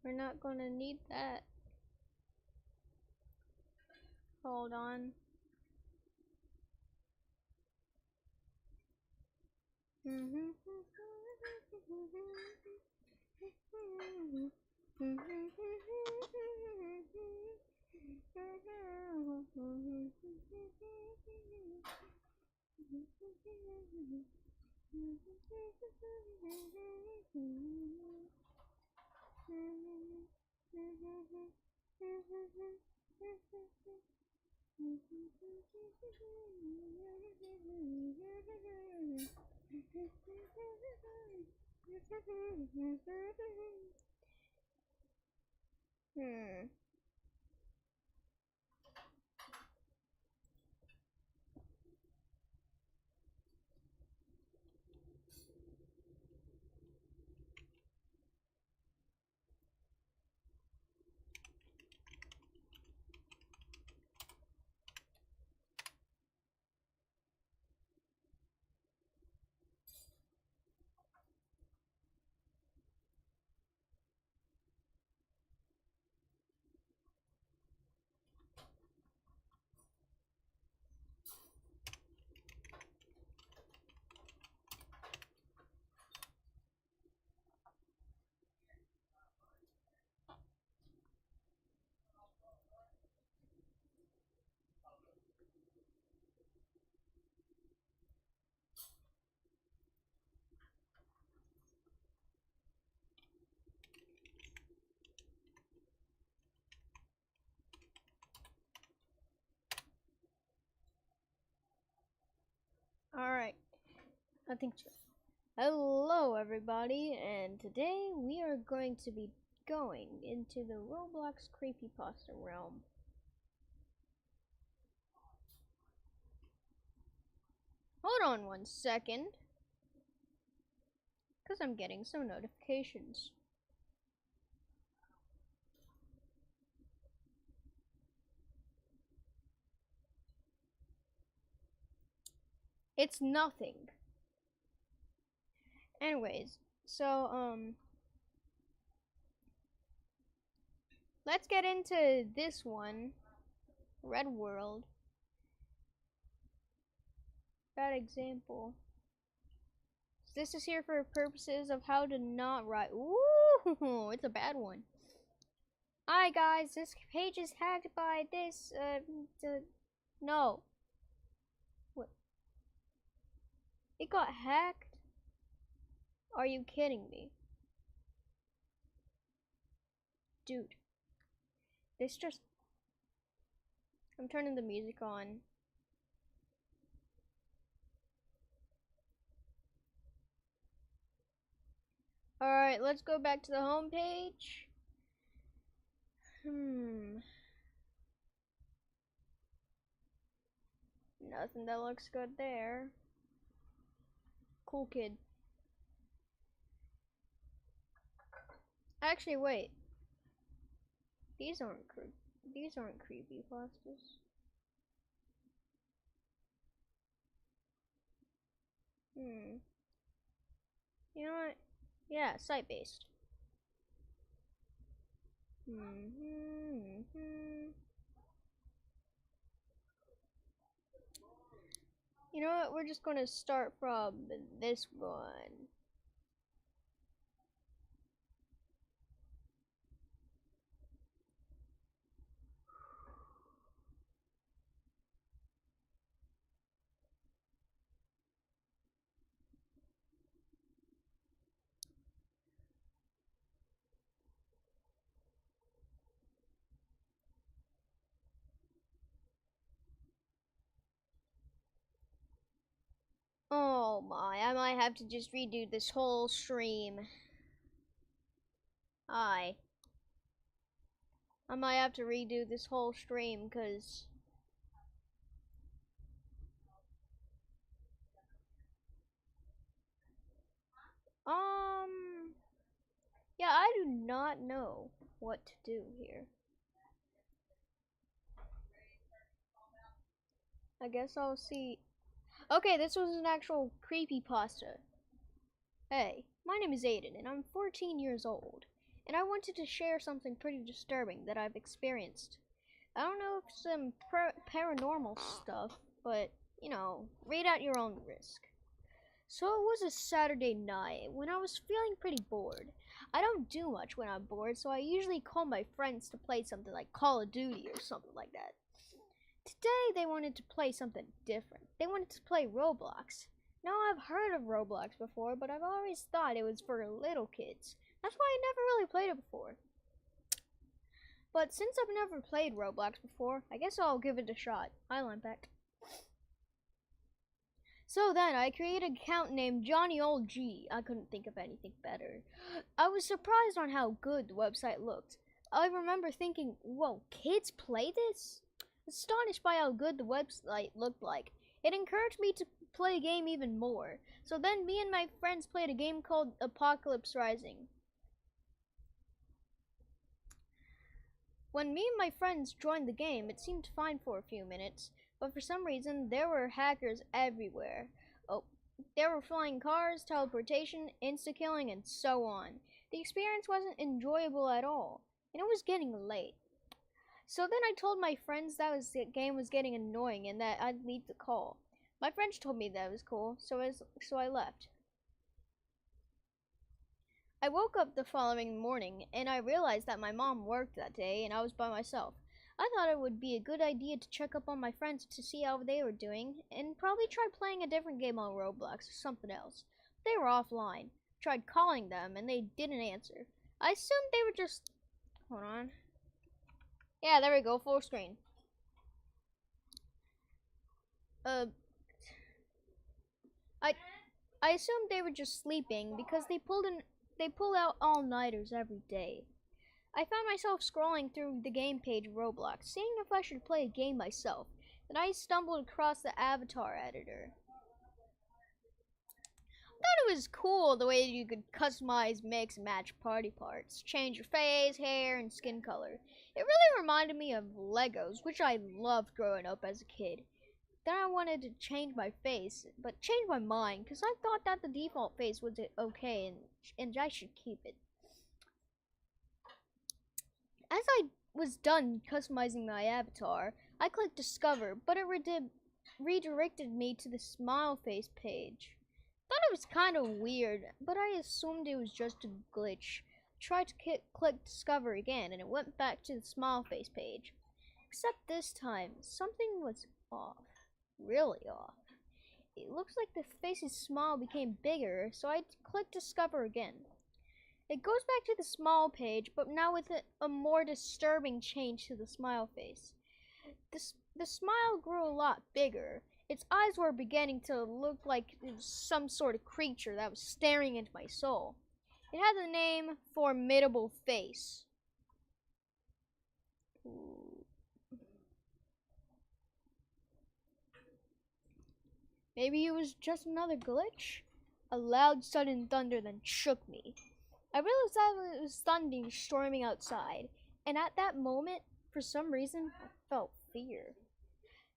We're not gonna need that. Hold on. Alright, I think so. Hello everybody, and today we are going to be going into the Roblox Creepypasta realm. Hold on one second, because I'm getting some notifications. It's nothing. Anyways, so, let's get into this one. Red World. Bad example. This is here for purposes of how to not write. Ooh, it's a bad one. Hi guys, this page is hacked by this, no. What? It got hacked? Are you kidding me? Dude. This just... I'm turning the music on. Alright, let's go back to the home page. Nothing that looks good there. Cool kid. Actually, wait. These aren't creepypastas. You know what? Yeah, site-based. You know what? We're just gonna start from this one. Oh my, I might have to just redo this whole stream. I might have to redo this whole stream, cause yeah, I do not know what to do here. I guess I'll see. Okay, this was an actual creepypasta. Hey, my name is Aiden, and I'm 14 years old. And I wanted to share something pretty disturbing that I've experienced. I don't know if some paranormal stuff, but, read at your own risk. So it was a Saturday night when I was feeling pretty bored. I don't do much when I'm bored, so I usually call my friends to play something like Call of Duty or something like that. Today they wanted to play something different. They wanted to play Roblox. Now I've heard of Roblox before, but I've always thought it was for little kids. That's why I never really played it before. But since I've never played Roblox before, I guess I'll give it a shot. I'll impact. So then I created an account named Johnny Old G. I couldn't think of anything better. I was surprised on how good the website looked. I remember thinking, whoa, kids play this? Astonished by how good the website looked like. It encouraged me to play a game even more. So then me and my friends played a game called Apocalypse Rising. When me and my friends joined the game, it seemed fine for a few minutes, but for some reason there were hackers everywhere. Oh, there were flying cars, teleportation, insta-killing, and so on. The experience wasn't enjoyable at all, and it was getting late. So then I told my friends that the game was getting annoying and that I'd leave the call. My friends told me that was cool, so I left. I woke up the following morning and I realized that my mom worked that day and I was by myself. I thought it would be a good idea to check up on my friends to see how they were doing and probably try playing a different game on Roblox or something else. They were offline. Tried calling them and they didn't answer. I assumed they were just... Hold on. Yeah, there we go, full screen. I assumed they were just sleeping because they pull out all-nighters every day. I found myself scrolling through the game page of Roblox, seeing if I should play a game myself. Then I stumbled across the avatar editor. I thought it was cool the way you could customize, mix, and match party parts, change your face, hair, and skin color. It really reminded me of Legos, which I loved growing up as a kid. Then I wanted to change my face, but changed my mind because I thought that the default face was okay and I should keep it. As I was done customizing my avatar, I clicked discover, but it redirected me to the smile face page. Thought it was kind of weird, but I assumed it was just a glitch. Tried to click discover again and it went back to the smile face page. Except this time, something was off. Really off. It looks like the face's smile became bigger, so I clicked discover again. It goes back to the smile page, but now with a more disturbing change to the smile face. The smile grew a lot bigger. Its eyes were beginning to look like it was some sort of creature that was staring into my soul. It had the name Formidable Face. Ooh. Maybe it was just another glitch? A loud sudden thunder then shook me. I realized that it was thunderstorming outside, and at that moment, for some reason, I felt fear.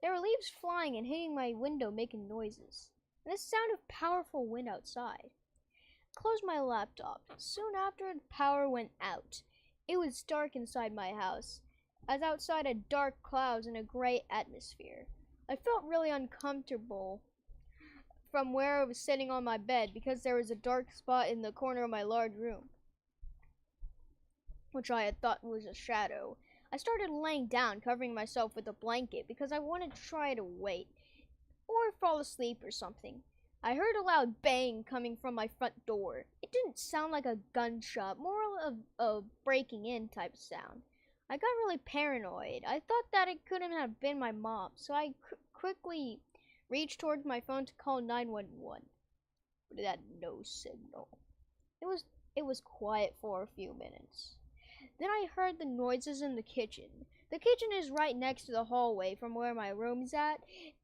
There were leaves flying and hitting my window making noises, and the sound of powerful wind outside. I closed my laptop. Soon after, the power went out. It was dark inside my house, as outside had dark clouds and a gray atmosphere. I felt really uncomfortable from where I was sitting on my bed because there was a dark spot in the corner of my large room, which I had thought was a shadow. I started laying down, covering myself with a blanket because I wanted to try to wait or fall asleep or something. I heard a loud bang coming from my front door. It didn't sound like a gunshot, more of a breaking in type sound. I got really paranoid. I thought that it couldn't have been my mom, so I quickly reached towards my phone to call 911, but it had no signal. It was quiet for a few minutes. Then I heard the noises in the kitchen. The kitchen is right next to the hallway from where my room's at,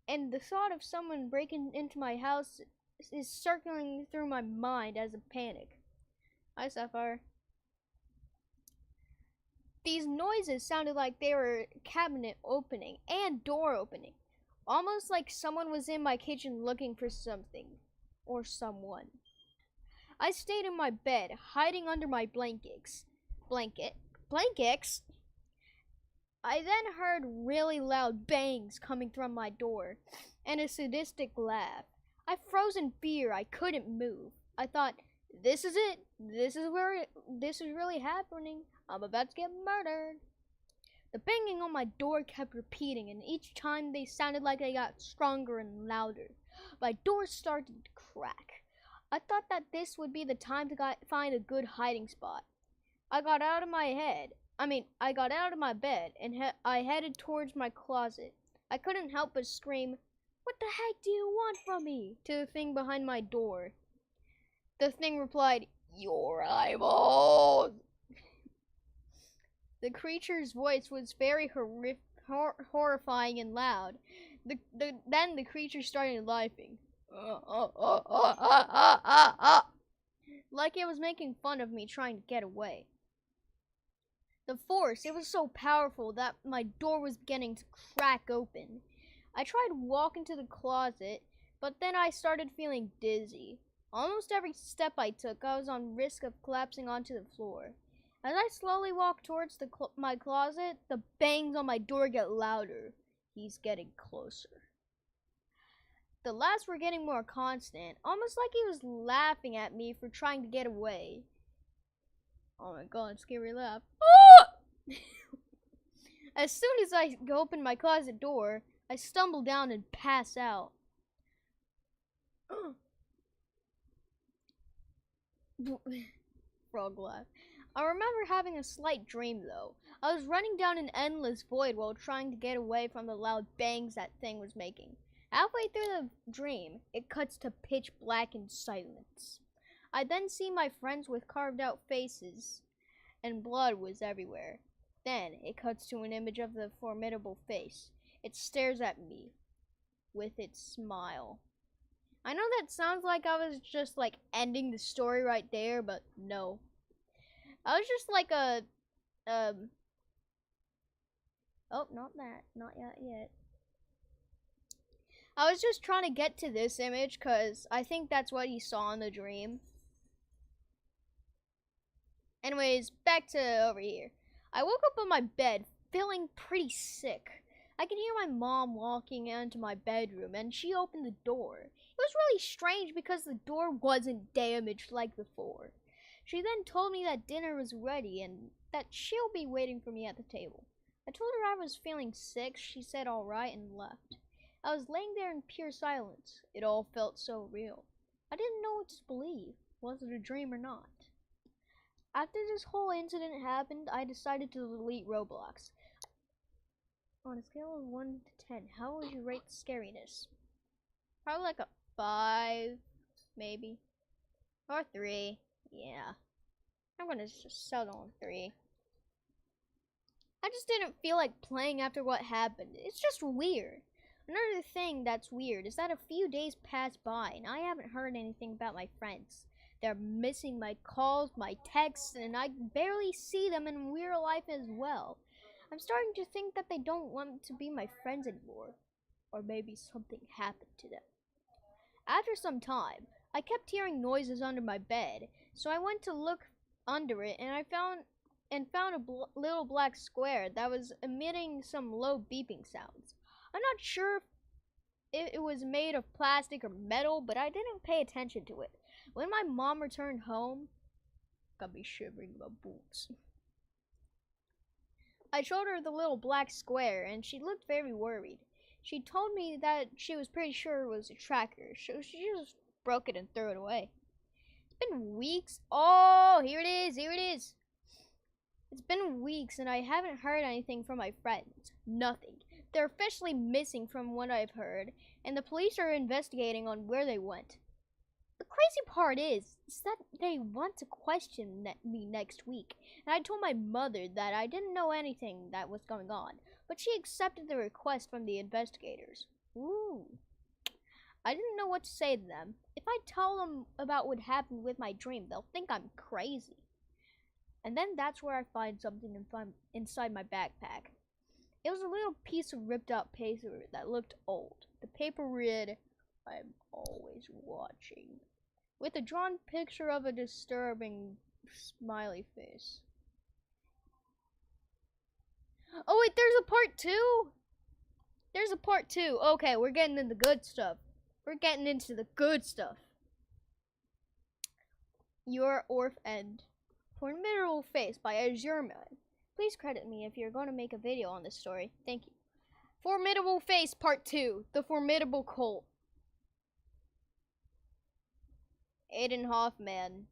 and the thought of someone breaking into my house is circling through my mind as a panic. Hi, Sapphire. These noises sounded like they were cabinet opening and door opening. almost like someone was in my kitchen looking for something or someone. I stayed in my bed, hiding under my blankets. Blankets? I then heard really loud bangs coming from my door and a sadistic laugh. I froze in fear. I couldn't move. I thought, this is it. This is really happening. I'm about to get murdered. The banging on my door kept repeating, and each time they sounded like they got stronger and louder. My door started to crack. I thought that this would be the time to find a good hiding spot. I got out of my bed and I headed towards my closet. I couldn't help but scream, "What the heck do you want from me?" to the thing behind my door. The thing replied, "Your eyeballs." The creature's voice was very horrifying and loud. Then the creature started laughing. Like it was making fun of me trying to get away. The force, it was so powerful that my door was beginning to crack open. I tried walking to the closet, but then I started feeling dizzy. Almost every step I took, I was on risk of collapsing onto the floor. As I slowly walked towards my closet, the bangs on my door get louder. He's getting closer. The laughs were getting more constant, almost like he was laughing at me for trying to get away. Oh my god, scary laugh. As soon as I opened my closet door, I stumbled down and passed out. Frog laugh. I remember having a slight dream though. I was running down an endless void while trying to get away from the loud bangs that thing was making. Halfway through the dream, it cuts to pitch black and silence. I then see my friends with carved out faces, and blood was everywhere. Then it cuts to an image of the formidable face. It stares at me with its smile. I know that sounds like I was just like ending the story right there, but no. I was just like oh, not that, not yet. I was just trying to get to this image because I think that's what he saw in the dream. Anyways, back to over here. I woke up on my bed feeling pretty sick. I could hear my mom walking into my bedroom and she opened the door. It was really strange because the door wasn't damaged like before. She then told me that dinner was ready and that she'll be waiting for me at the table. I told her I was feeling sick. She said all right and left. I was laying there in pure silence. It all felt so real. I didn't know what to believe. Was it a dream or not? After this whole incident happened, I decided to delete Roblox. On a scale of 1 to 10, how would you rate the scariness? Probably like a 5, maybe. Or 3. Yeah. I'm gonna just settle on 3. I just didn't feel like playing after what happened. It's just weird. Another thing that's weird is that a few days passed by and I haven't heard anything about my friends. They're missing my calls, my texts, and I barely see them in real life as well. I'm starting to think that they don't want to be my friends anymore. Or maybe something happened to them. After some time, I kept hearing noises under my bed, so I went to look under it and I found a little black square that was emitting some low beeping sounds. I'm not sure if it was made of plastic or metal, but I didn't pay attention to it. When my mom returned home, got me shivering in my boots. I showed her the little black square, and she looked very worried. She told me that she was pretty sure it was a tracker, so she just broke it and threw it away. It's been weeks. Oh, here it is, here it is. It's been weeks, and I haven't heard anything from my friends. Nothing. They're officially missing from what I've heard, and the police are investigating on where they went. The crazy part is that they want to question me next week, and I told my mother that I didn't know anything that was going on, but she accepted the request from the investigators. Ooh. I didn't know what to say to them. If I tell them about what happened with my dream, they'll think I'm crazy. And then that's where I find something inside my backpack. It was a little piece of ripped out paper that looked old. The paper read, "I'm always watching," with a drawn picture of a disturbing smiley face. Oh wait, there's a part 2? There's a part 2. Okay, we're getting into the good stuff. We're getting into the good stuff. Your Orph End. Formidable Face by Azurman. Please credit me if you're going to make a video on this story. Thank you. Formidable Face Part 2. The Formidable Cult. Aiden Hoffman.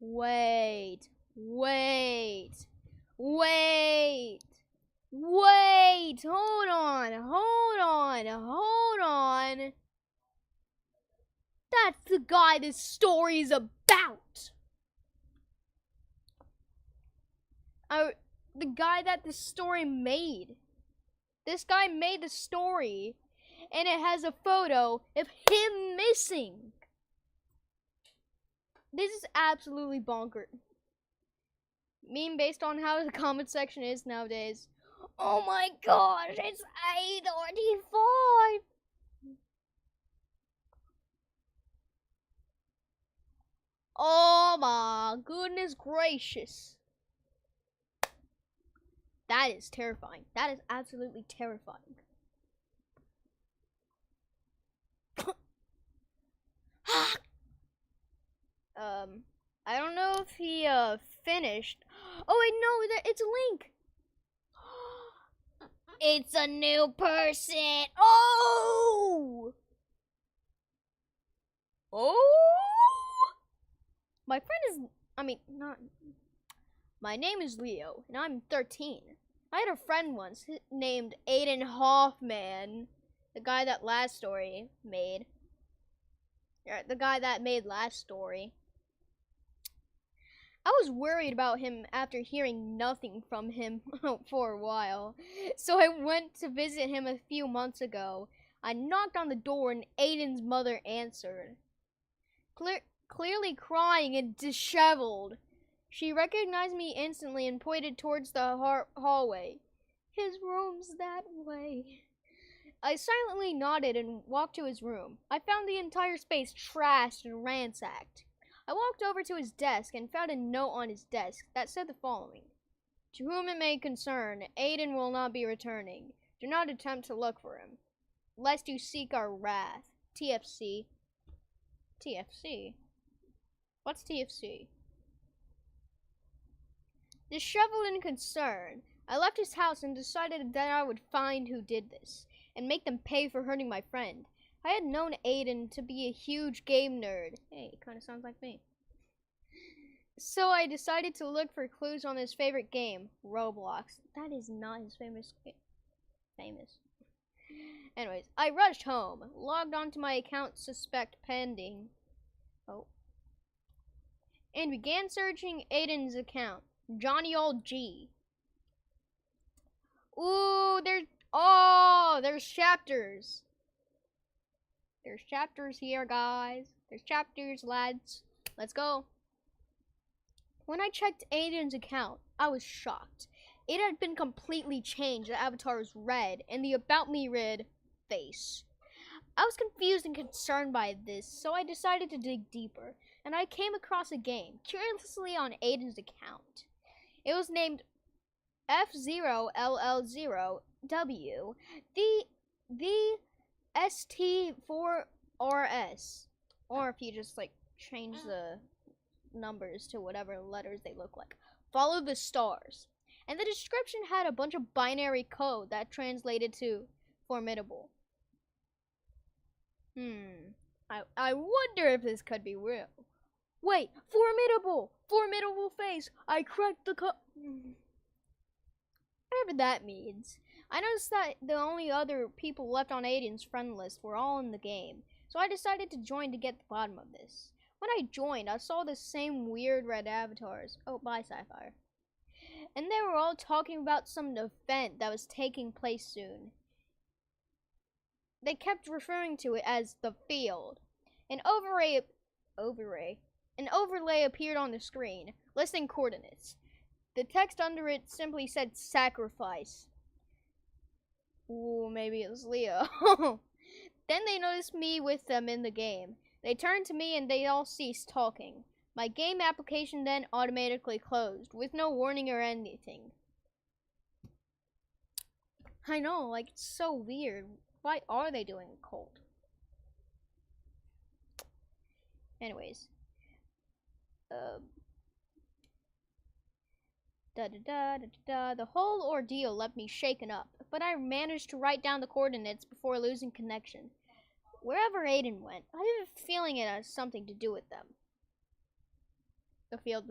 Wait. Hold on. That's the guy this story's about. The guy that the story made. This guy made the story, and it has a photo of him missing. This is absolutely bonkers. Meme based on how the comment section is nowadays. Oh my gosh, it's 8:45. Oh my goodness gracious. That is terrifying. That is absolutely terrifying. I don't know if he finished. Oh wait, no, it's a link. It's a new person. Oh! My friend is, my name is Leo, and I'm 13. I had a friend once named Aiden Hoffman, the guy that last story made. The guy that made last story. I was worried about him after hearing nothing from him for a while, so I went to visit him a few months ago. I knocked on the door and Aiden's mother answered. Clearly crying and disheveled. She recognized me instantly and pointed towards the hallway. His room's that way. I silently nodded and walked to his room. I found the entire space trashed and ransacked. I walked over to his desk and found a note on his desk that said the following. To whom it may concern, Aiden will not be returning. Do not attempt to look for him, lest you seek our wrath. TFC. TFC? What's TFC? Disheveled and concerned, I left his house and decided that I would find who did this, and make them pay for hurting my friend. I had known Aiden to be a huge game nerd. Hey, it kind of sounds like me. So I decided to look for clues on his favorite game, Roblox. That is not his famous game. Anyways, I rushed home, logged onto my account, suspect pending. Oh. And began searching Aiden's account, Johnny Old G. Ooh, there's chapters. There's chapters here, guys. There's chapters, lads. Let's go. When I checked Aiden's account, I was shocked. It had been completely changed. The avatar was red, and the About Me read face. I was confused and concerned by this, so I decided to dig deeper, and I came across a game, curiously on Aiden's account. It was named F0LL0W, the ST4RS, or if you just change the numbers to whatever letters they look like. Follow the stars. And the description had a bunch of binary code that translated to formidable. I wonder if this could be real. Wait, formidable! Formidable face! I cracked the code. Whatever that means. I noticed that the only other people left on Aiden's friend list were all in the game, so I decided to join to get the bottom of this. When I joined, I saw the same weird red avatars. Oh, bye, Sapphire. And they were all talking about some event that was taking place soon. They kept referring to it as the field. And overray An overlay appeared on the screen, listing coordinates. The text under it simply said sacrifice. Ooh, maybe it was Leo. Then they noticed me with them in the game. They turned to me and they all ceased talking. My game application then automatically closed, with no warning or anything. I know, like, it's so weird. Why are they doing a cult? Anyways. The whole ordeal left me shaken up, but I managed to write down the coordinates before losing connection. Wherever Aiden went, I have a feeling it has something to do with them. The field.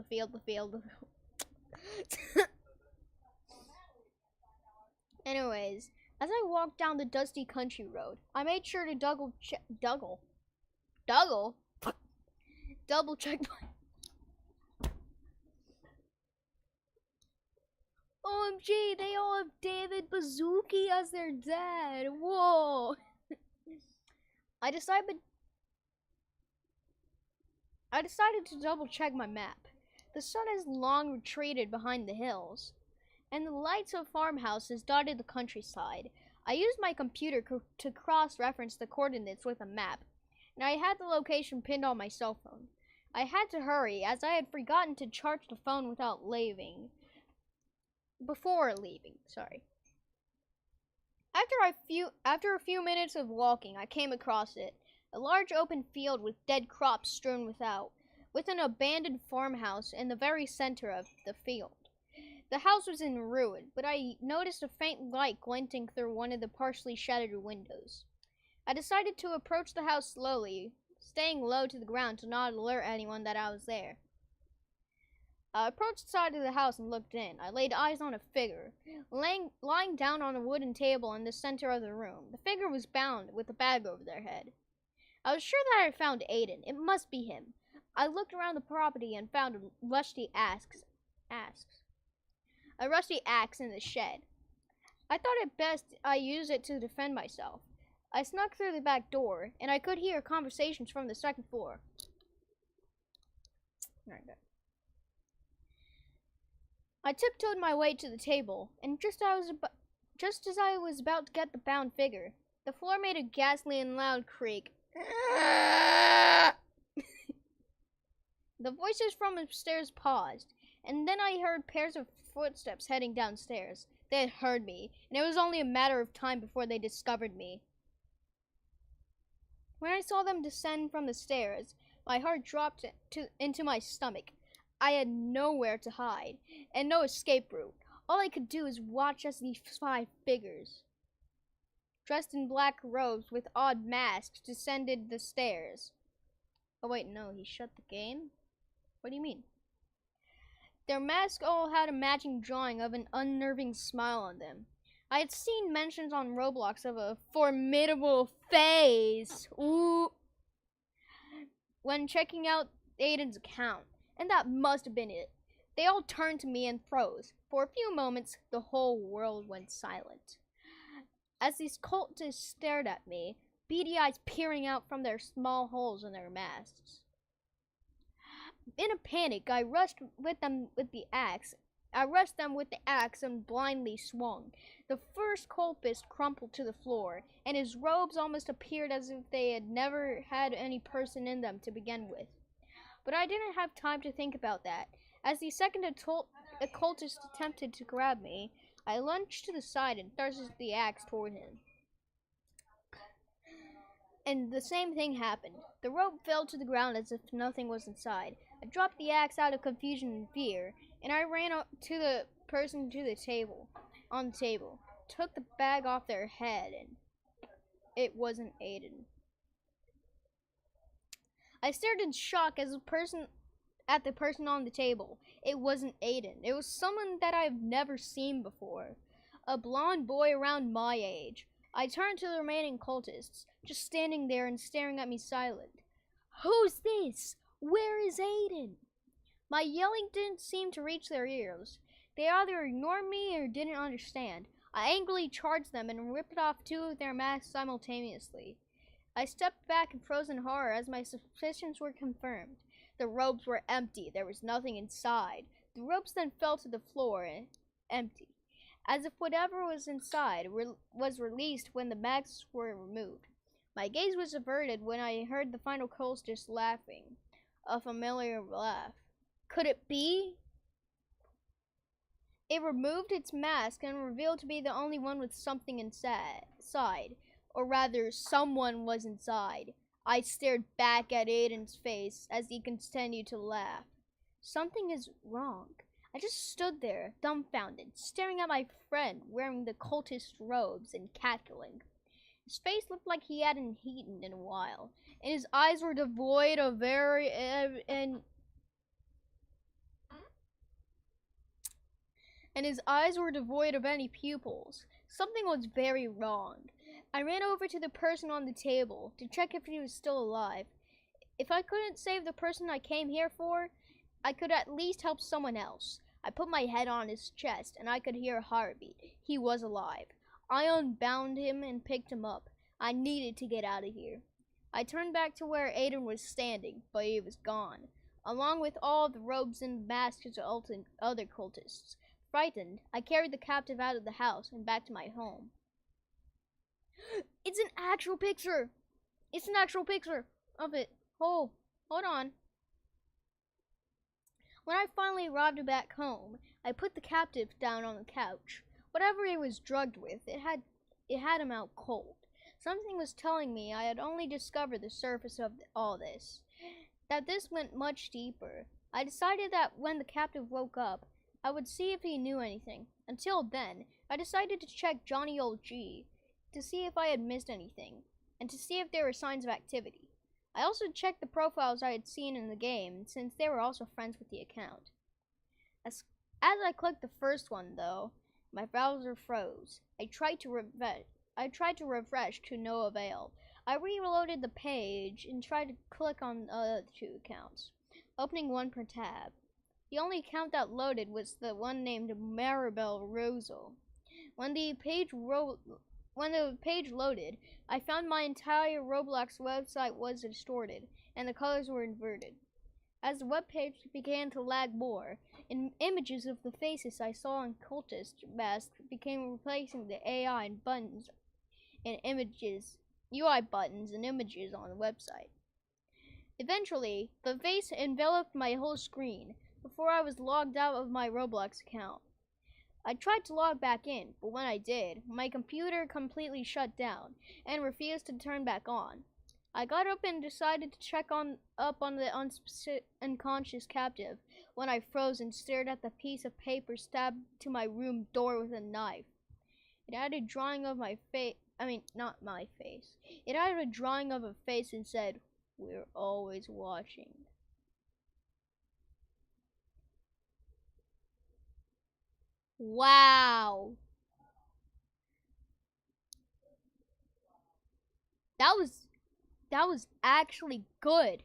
Anyways, as I walked down the dusty country road, I made sure to double check my... OMG, they all have David Bazooki as their dad. Whoa. I decided to double check my map. The sun has long retreated behind the hills, and the lights of farmhouses dotted the countryside. I used my computer to cross-reference the coordinates with a map, and I had the location pinned on my cell phone. I had to hurry, as I had forgotten to charge the phone before leaving. After a few minutes of walking, I came across it. A large open field with dead crops strewn without, with an abandoned farmhouse in the very center of the field. The house was in ruin, but I noticed a faint light glinting through one of the partially shattered windows. I decided to approach the house slowly, staying low to the ground to not alert anyone that I was there. I approached the side of the house and looked in. I laid eyes on a figure, lying down on a wooden table in the center of the room. The figure was bound with a bag over their head. I was sure that I had found Aiden. It must be him. I looked around the property and found a rusty axe in the shed. I thought it best I use it to defend myself. I snuck through the back door, and I could hear conversations from the second floor. I tiptoed my way to the table, and just as I was about to get the bound figure, the floor made a ghastly and loud creak. The voices from upstairs paused, and then I heard pairs of footsteps heading downstairs. They had heard me, and it was only a matter of time before they discovered me. When I saw them descend from the stairs, my heart dropped into my stomach. I had nowhere to hide, and no escape route. All I could do was watch as these 5 figures, dressed in black robes with odd masks, descended the stairs. Oh wait, no, he shut the game? What do you mean? Their masks all had a matching drawing of an unnerving smile on them. I had seen mentions on Roblox of a formidable face when checking out Aiden's account, and that must have been it. They all turned to me and froze. For a few moments, the whole world went silent. As these cultists stared at me, beady eyes peering out from their small holes in their masks. In a panic, I rushed them with the axe and blindly swung. The first cultist crumpled to the floor, and his robes almost appeared as if they had never had any person in them to begin with. But I didn't have time to think about that. As the second occultist attempted to grab me, I lunged to the side and thrusted the axe toward him. And the same thing happened. The rope fell to the ground as if nothing was inside. I dropped the axe out of confusion and fear, and I ran up to the person on the table, took the bag off their head, and it wasn't Aiden. I stared in shock at the person on the table. It wasn't Aiden. It was someone that I've never seen before. A blonde boy around my age. I turned to the remaining cultists, just standing there and staring at me silent. Who's this? Where is Aiden? My yelling didn't seem to reach their ears. They either ignored me or didn't understand. I angrily charged them and ripped off 2 of their masks simultaneously. I stepped back in frozen horror as my suspicions were confirmed. The robes were empty. There was nothing inside. The robes then fell to the floor, empty, as if whatever was inside was released when the masks were removed. My gaze was averted when I heard the final cultist laughing. A familiar laugh. Could it be? It removed its mask and revealed to be the only one with something inside. Or rather, someone was inside. I stared back at Aiden's face as he continued to laugh. Something is wrong. I just stood there, dumbfounded, staring at my friend wearing the cultist robes and cackling. His face looked like he hadn't eaten in a while, and his eyes were devoid of any pupils. Something was very wrong. I ran over to the person on the table to check if he was still alive. If I couldn't save the person I came here for, I could at least help someone else. I put my head on his chest, and I could hear a heartbeat. He was alive. I unbound him and picked him up. I needed to get out of here. I turned back to where Aiden was standing, but he was gone, along with all the robes and masks of other cultists. Frightened, I carried the captive out of the house and back to my home. It's an actual picture! It's an actual picture of it. Oh, hold on. When I finally arrived back home, I put the captive down on the couch. Whatever he was drugged with, it had him out cold. Something was telling me I had only discovered the surface of all this, that this went much deeper. I decided that when the captive woke up, I would see if he knew anything. Until then, I decided to check Johnny Old G to see if I had missed anything, and to see if there were signs of activity. I also checked the profiles I had seen in the game, since they were also friends with the account. As I clicked the first one, though, my browser froze. I tried to refresh to no avail. I reloaded the page and tried to click on the other two accounts, opening one per tab. The only account that loaded was the one named Maribel Rosal. When the page loaded, I found my entire Roblox website was distorted, and the colors were inverted. As the web page began to lag more, images of the faces I saw in cultist masks began replacing the AI and buttons and images, UI buttons and images on the website. Eventually, the face enveloped my whole screen before I was logged out of my Roblox account. I tried to log back in, but when I did, my computer completely shut down and refused to turn back on. I got up and decided to check up on the unconscious captive when I froze and stared at the piece of paper stabbed to my room door with a knife. It had a drawing of my face. Not my face. It had a drawing of a face and said, "We're always watching." Wow. That was actually good.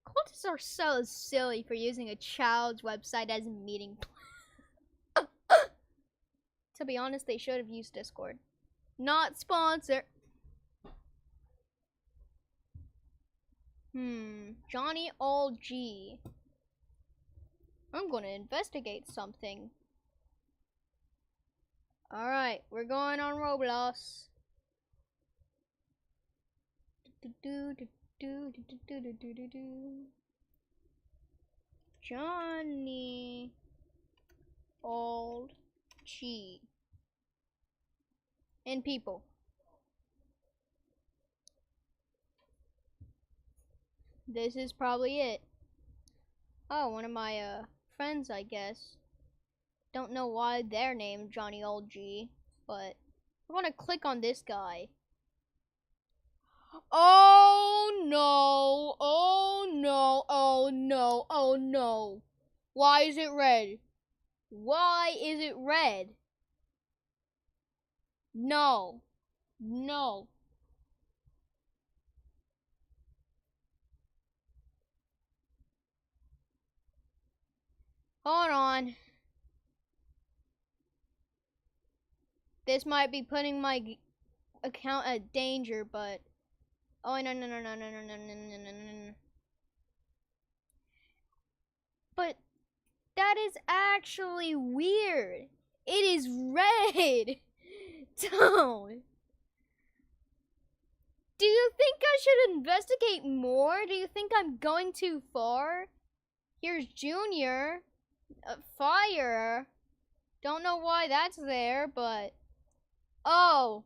Cultists are so silly for using a child's website as a meeting place. To be honest, they should have used Discord. Not sponsor. Johnny Old G. I'm gonna investigate something. Alright, we're going on Roblox. Johnny Old G. And people. This is probably it. Oh, one of my friends, I guess. Don't know why they're named Johnny Old G, but I want to click on this guy. Oh no, oh no, oh no, oh no. Why is it red? Why is it red? No, no. Hold on. This might be putting my account a danger, but oh no no no no no no no no no no no. But that is actually weird. It is red. Don't. Do you think I should investigate more? Do you think I'm going too far? Here's Junior. Fire. Don't know why that's there, but... Oh.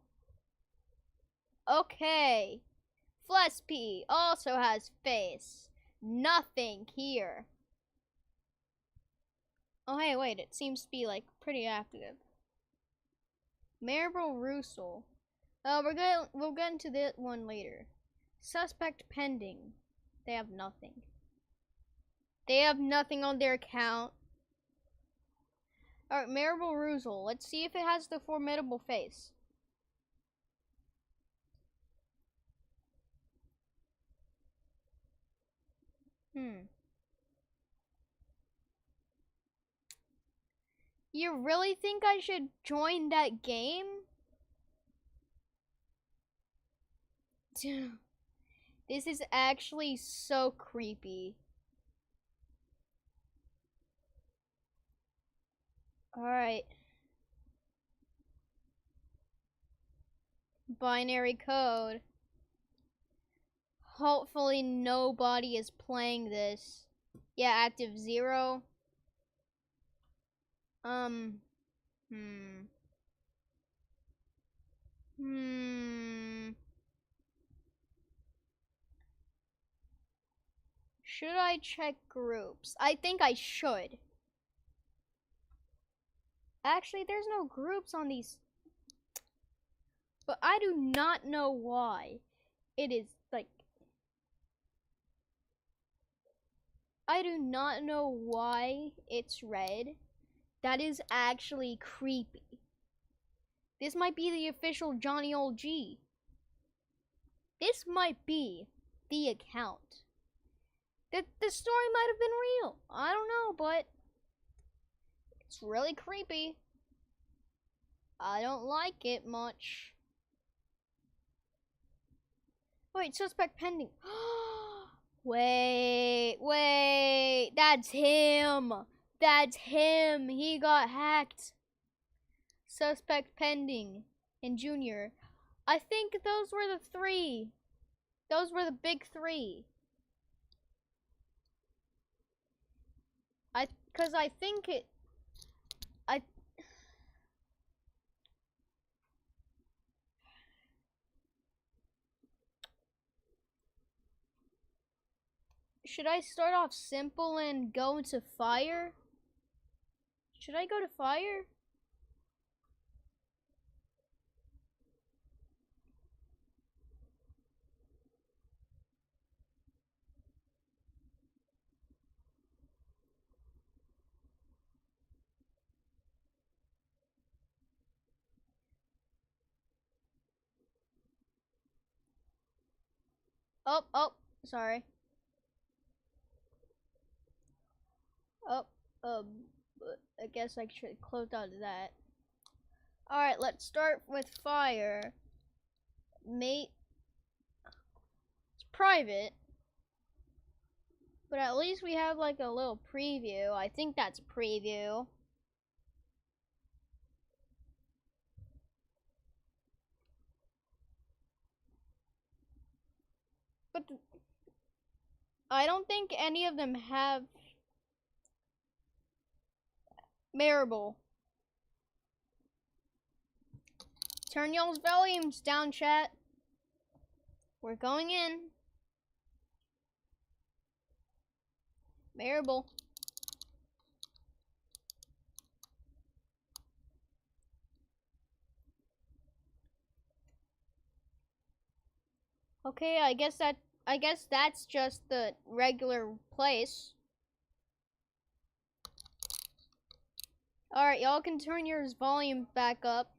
Okay. Flespy also has face. Nothing here. Oh, hey, wait. It seems to be, like, pretty active. Marble Russell. We'll get into that one later. Suspect pending. They have nothing. They have nothing on their account. Alright, Marble Russell. Let's see if it has the formidable face. You really think I should join that game? This is actually so creepy. Alright. Binary code. Hopefully nobody is playing this. Yeah, active 0. Should I check groups? I think I should. Actually, there's no groups on these. But I do not know why. It is like... I do not know why it's red. That is actually creepy. This might be the official Johnny Old G. This might be the account. The story might have been real. I don't know, but it's really creepy. I don't like it much. Wait, suspect pending. Wait. That's him. That's him. He got hacked. Suspect pending and Junior. I think those were the 3. Those were the big 3. Cause I think it. Should I start off simple and go into fire? Should I go to fire? Oh, sorry. Oh, I guess I should close out of that. Alright, let's start with fire. Mate. It's private. But at least we have like a little preview. I think that's preview. But I don't think any of them have Marble. Turn y'all's volumes down, chat. We're going in. Marble. Okay, I guess that's just the regular place. Alright, y'all can turn your volume back up.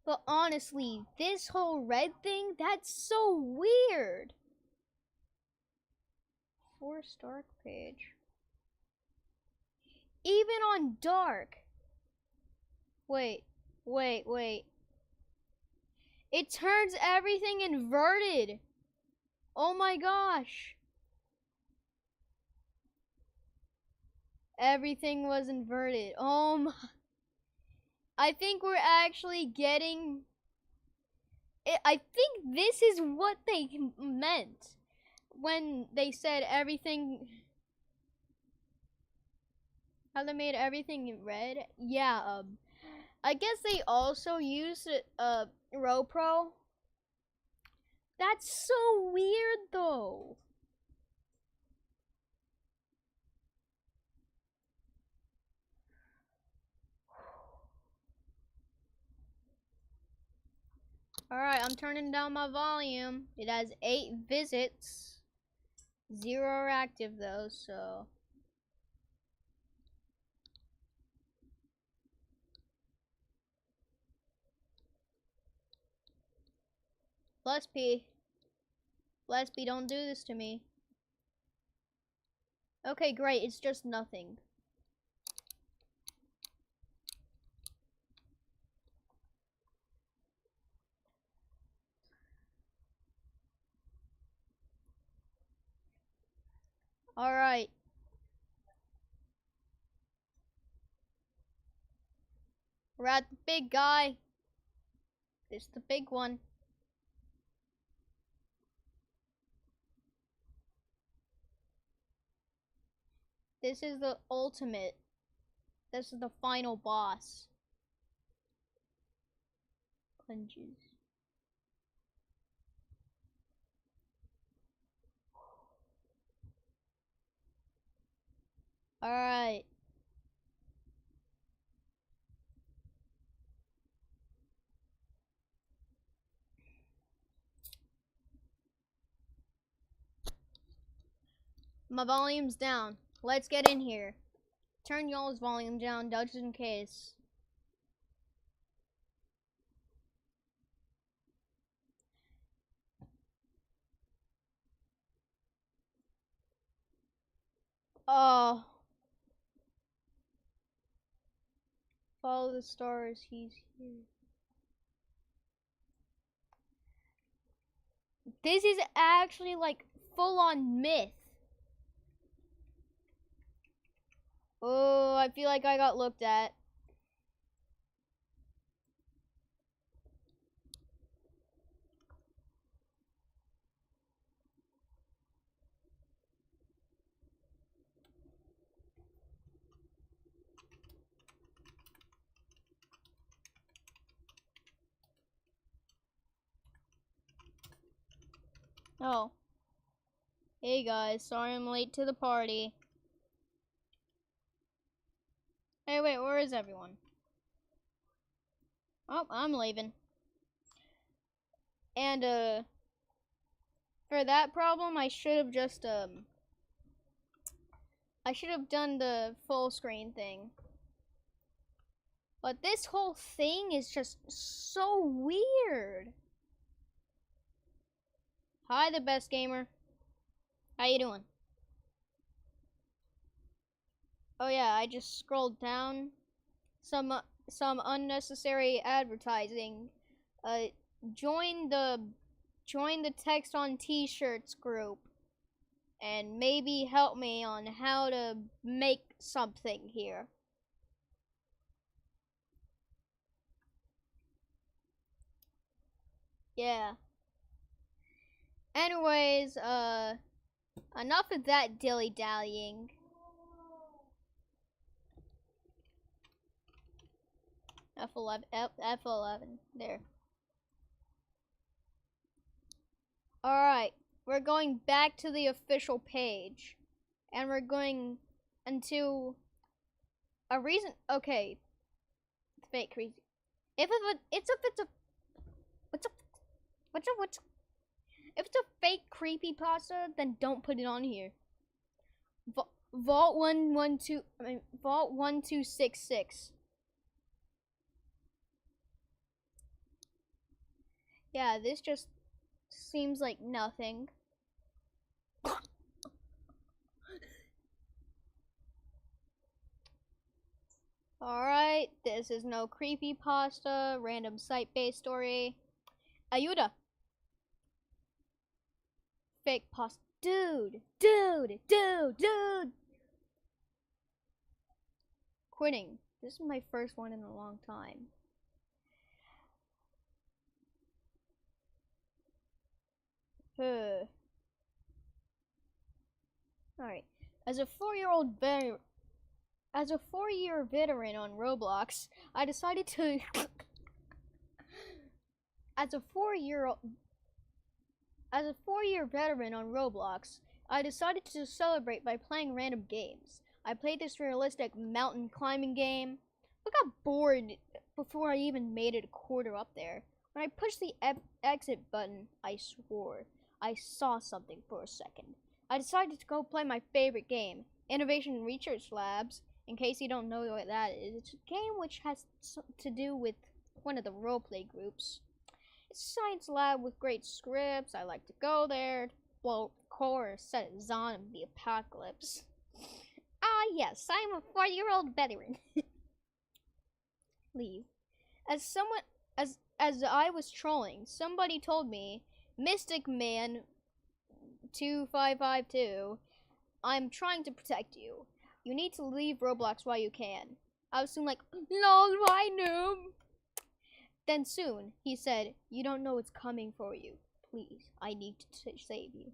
But honestly, this whole red thing, that's so weird. Force dark page. Even on dark. Wait. Wait. It turns everything inverted. Oh my gosh. Everything was inverted. Oh my. I think we're actually getting... I think this is what they meant when they said everything... How they made everything red? Yeah, I guess they also used RoPro. That's so weird though. Alright, I'm turning down my volume. It has 8 visits. 0 are active though, so... Bless P. Bless P, don't do this to me. Okay, great, it's just nothing. Alright. We're at the big guy. This is the big one. This is the ultimate. This is the final boss. Punches. Alright. My volume's down. Let's get in here. Turn y'all's volume down, just in case. Oh. Follow the stars, he's here. This is actually like full-on myth. Oh, I feel like I got looked at. Oh. Hey guys, sorry I'm late to the party. Hey, wait, where is everyone? Oh, I'm leaving. And, for that problem, I should have just, I should have done the full screen thing. But this whole thing is just so weird. Hi, the best gamer. How you doing? Oh yeah, I just scrolled down some unnecessary advertising. Join the text on t-shirts group and maybe help me on how to make something here. Yeah. Anyways, enough of that dilly-dallying. F11, there. Alright, we're going back to the official page. And we're going into a reason, okay. Fake crazy. If it's a fake creepypasta, then don't put it on here. Vault 1266. Yeah, this just seems like nothing. Alright, this is no creepypasta, random site-based story. Ayuda. Fake pasta. Dude. Quitting. This is my first one in a long time. Alright. As a 4-year veteran on Roblox, I decided to as a 4-year veteran on Roblox, I decided to celebrate by playing random games. I played this realistic mountain climbing game. I got bored before I even made it a quarter up there. When I pushed the exit button, I swore I saw something for a second. I decided to go play my favorite game, Innovation Research Labs. In case you don't know what that is, it's a game which has to do with one of the roleplay groups. It's a science lab with great scripts. I like to go there, blow core, set a zombie apocalypse. Ah, yes, I'm a 4-year-old veteran. Leave. As I was trolling, somebody told me, Mystic Man 2552, I'm trying to protect you. You need to leave Roblox while you can. I was soon like, lol, why noob? Then soon, he said, you don't know what's coming for you. Please, I need to save you.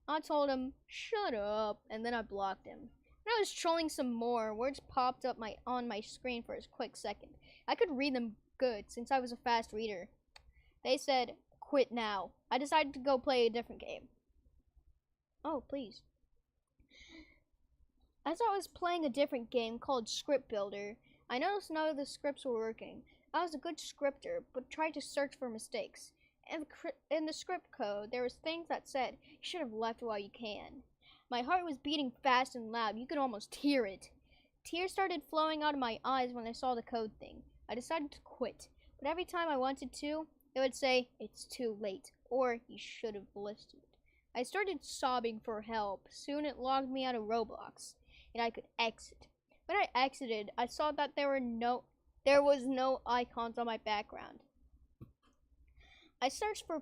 I told him, shut up, and then I blocked him. When I was trolling some more, words popped up on my screen for a quick second. I could read them good, since I was a fast reader. They said, quit now. I decided to go play a different game. Oh, please. As I was playing a different game called Script Builder, I noticed none of the scripts were working. I was a good scripter, but tried to search for mistakes. In the script code, there was things that said, you should have left while you can. My heart was beating fast and loud. You could almost hear it. Tears started flowing out of my eyes when I saw the code thing. I decided to quit, but every time I wanted to, it would say, it's too late, or you should have listened. I started sobbing for help. Soon it logged me out of Roblox, and I could exit. When I exited, I saw that there was no icons on my background. I searched for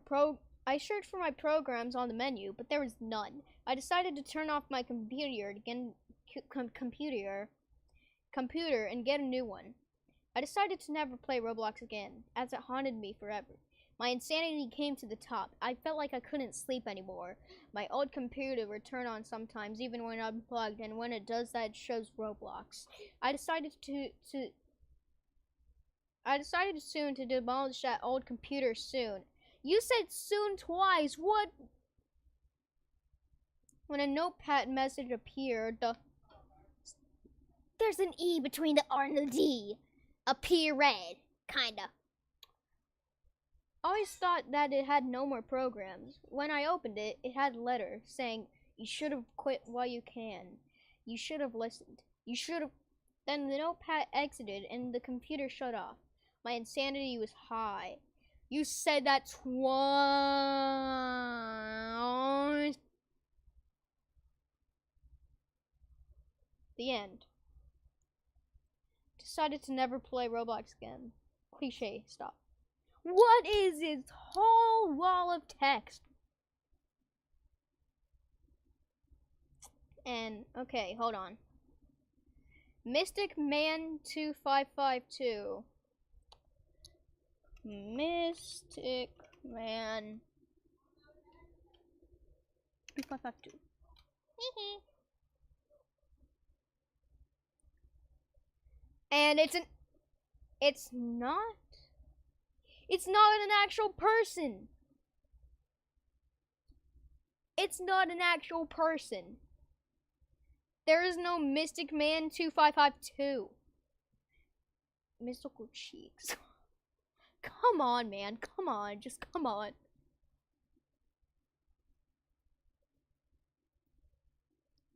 my programs on the menu, but there was none. I decided to turn off my computer and get a new one. I decided to never play Roblox again, as it haunted me forever. My insanity came to the top. I felt like I couldn't sleep anymore. My old computer would turn on sometimes, even when unplugged, and when it does that, it shows Roblox. I decided soon to demolish that old computer soon. You said soon twice. What? When a notepad message appeared, there's an E between the R and the D. Appear red, kinda. I always thought that it had no more programs. When I opened it, it had a letter saying, you should have quit while you can. You should have listened. You should have. Then the notepad exited and the computer shut off. My insanity was high. You said that twice. The end. Decided to never play Roblox again. Cliche, stop. What is this whole wall of text? And, okay, hold on. Mystic Man 2552. Mystic Man 2552. And it's not an actual person. It's not an actual person. There is no Mystic Man 2552. Mystical cheeks. Come on, man. Come on. Just come on.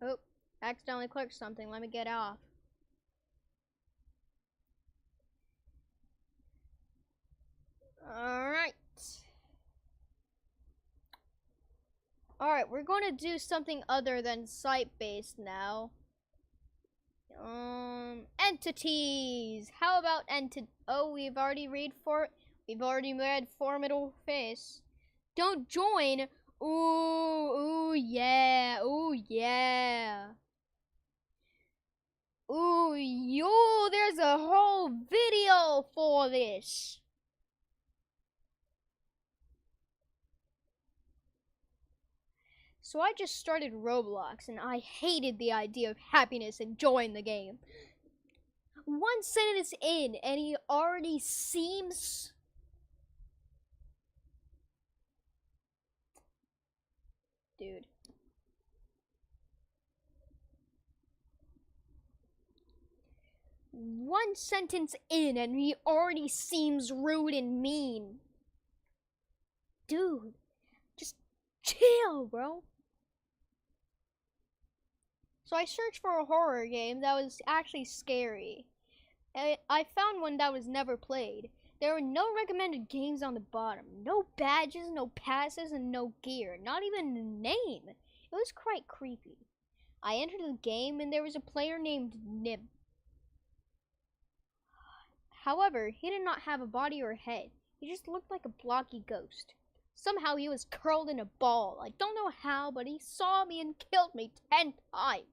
Oh, accidentally clicked something. Let me get off. Alright. Alright, we're going to do something other than site-based now. Entities. How about Oh, we've already read Formidable Face. Don't join. Ooh, yeah. Ooh, yeah. Ooh, yo, there's a whole video for this. So I just started Roblox and I hated the idea of happiness and joy in the game. One sentence in and he already seems... Dude. One sentence in and he already seems rude and mean. Dude, just chill, bro. So I searched for a horror game that was actually scary. I found one that was never played. There were no recommended games on the bottom. No badges, no passes, and no gear. Not even a name. It was quite creepy. I entered the game and there was a player named Nim. However, he did not have a body or head. He just looked like a blocky ghost. Somehow he was curled in a ball. I don't know how, but he saw me and killed me 10 times.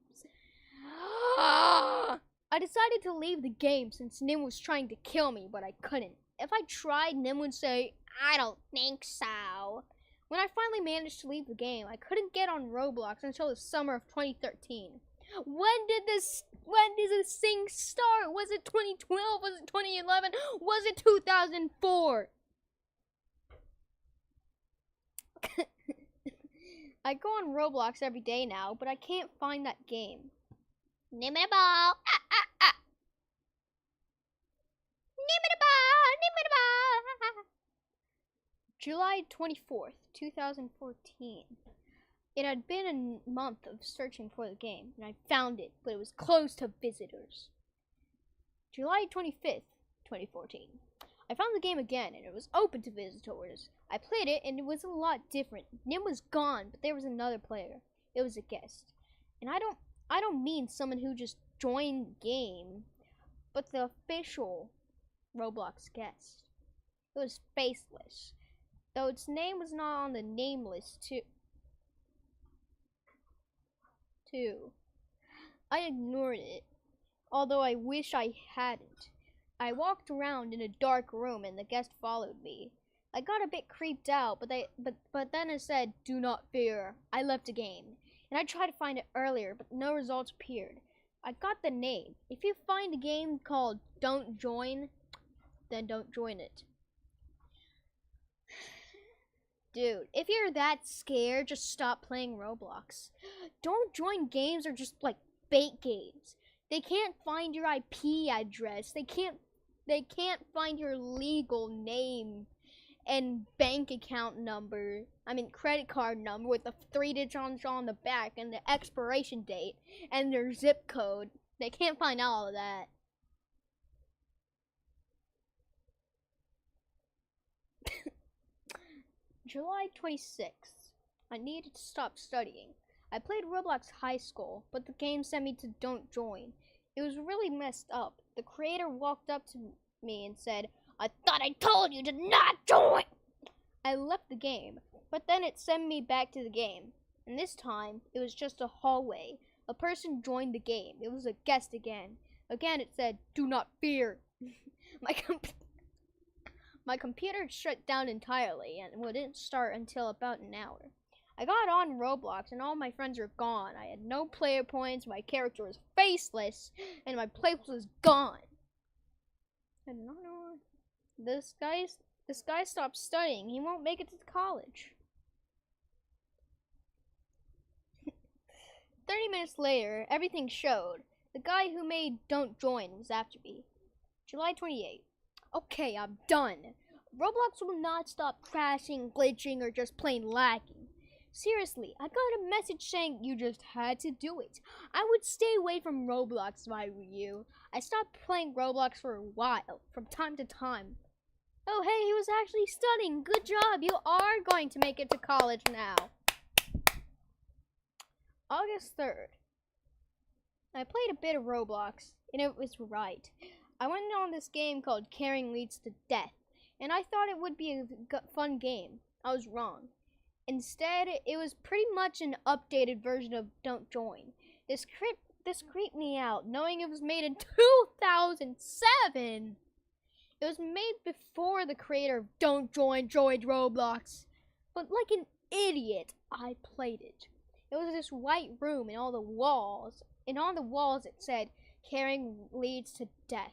I decided to leave the game since Nim was trying to kill me, but I couldn't. If I tried, Nim would say, "I don't think so." When I finally managed to leave the game, I couldn't get on Roblox until the summer of 2013. When did this thing start? Was it 2012? Was it 2011? Was it 2004? I go on Roblox every day now, but I can't find that game. Nimble. July 24th, 2014. It had been a month of searching for the game, and I found it, but it was closed to visitors. July 25th, 2014. I found the game again, and it was open to visitors. I played it, and it was a lot different. Nim was gone, but there was another player. It was a guest. And I don't mean someone who just joined the game, but the official Roblox guest. It was faceless, though its name was not on the name list too. I ignored it, although I wish I hadn't. I walked around in a dark room and the guest followed me. I got a bit creeped out, but then it said, "Do not fear." I left the game, and I tried to find it earlier, but no results appeared. I got the name. If you find a game called Don't Join, then don't join it. Dude, if you're that scared, just stop playing Roblox. Don't join games or just like bait games. They can't find your IP address. They can't find your legal name and bank account number. Credit card number with the 3 digits on the back and the expiration date and their zip code. They can't find all of that. July 26th. I needed to stop studying. I played Roblox High School, but the game sent me to Don't Join. It was really messed up. The creator walked up to me and said, "I thought I told you to not join." I left the game, but then it sent me back to the game. And this time, it was just a hallway. A person joined the game. It was a guest again. Again, it said, "Do not fear." My computer shut down entirely and wouldn't start until about an hour. I got on Roblox and all my friends were gone. I had no player points, my character was faceless, and my place was gone. I don't know. This guy stopped studying. He won't make it to college. 30 minutes later, everything showed. The guy who made Don't Join was after me. July 28th. Okay, I'm done. Roblox will not stop crashing, glitching, or just plain lagging. Seriously, I got a message saying you just had to do it. I would stay away from Roblox if I were you. I stopped playing Roblox for a while, from time to time. Oh hey, he was actually studying. Good job, you are going to make it to college now. August 3rd. I played a bit of Roblox, and it was right. I went on this game called Caring Leads to Death, and I thought it would be a fun game. I was wrong. Instead, it was pretty much an updated version of Don't Join. This creeped me out, knowing it was made in 2007. It was made before the creator of Don't Join joined Roblox. But like an idiot, I played it. It was this white room and all the walls. And on the walls it said, Caring leads to death.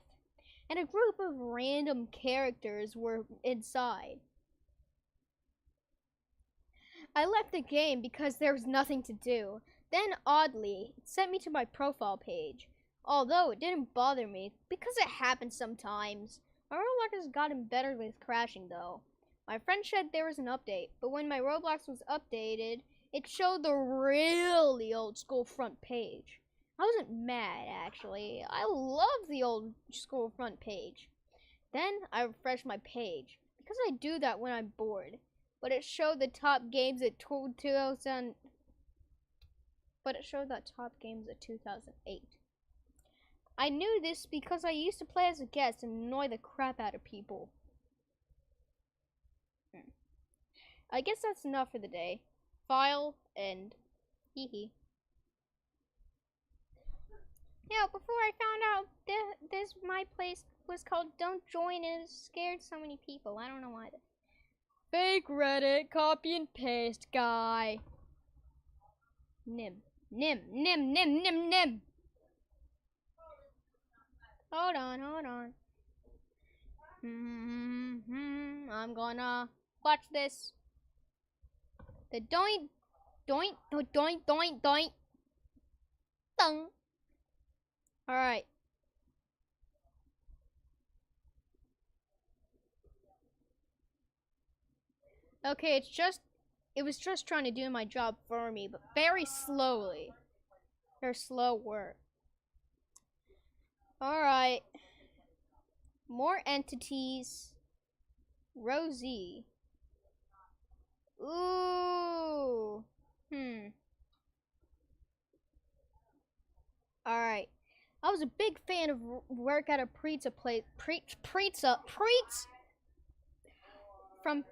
And a group of random characters were inside. I left the game because there was nothing to do. Then, oddly, it sent me to my profile page. Although it didn't bother me, because it happens sometimes. My Roblox has gotten better with crashing, though. My friend said there was an update, but when my Roblox was updated, it showed the really old school front page. I wasn't mad, actually. I love the old school front page. Then I refreshed my page, because I do that when I'm bored. But it showed the top games at 2008. I knew this because I used to play as a guest and annoy the crap out of people. I guess that's enough for the day. File, end. Hee. Yeah, before I found out this my place was called Don't Join and it scared so many people. I don't know why. Fake Reddit, copy and paste guy. Nim. Hold on. I'm gonna watch this. The doink. Dong. Alright. Okay, it was just trying to do my job for me, but very slowly. Or slower. Alright. More entities. Rosie. Ooh. Alright. I was a big fan of work at a pizza place. Pizza. From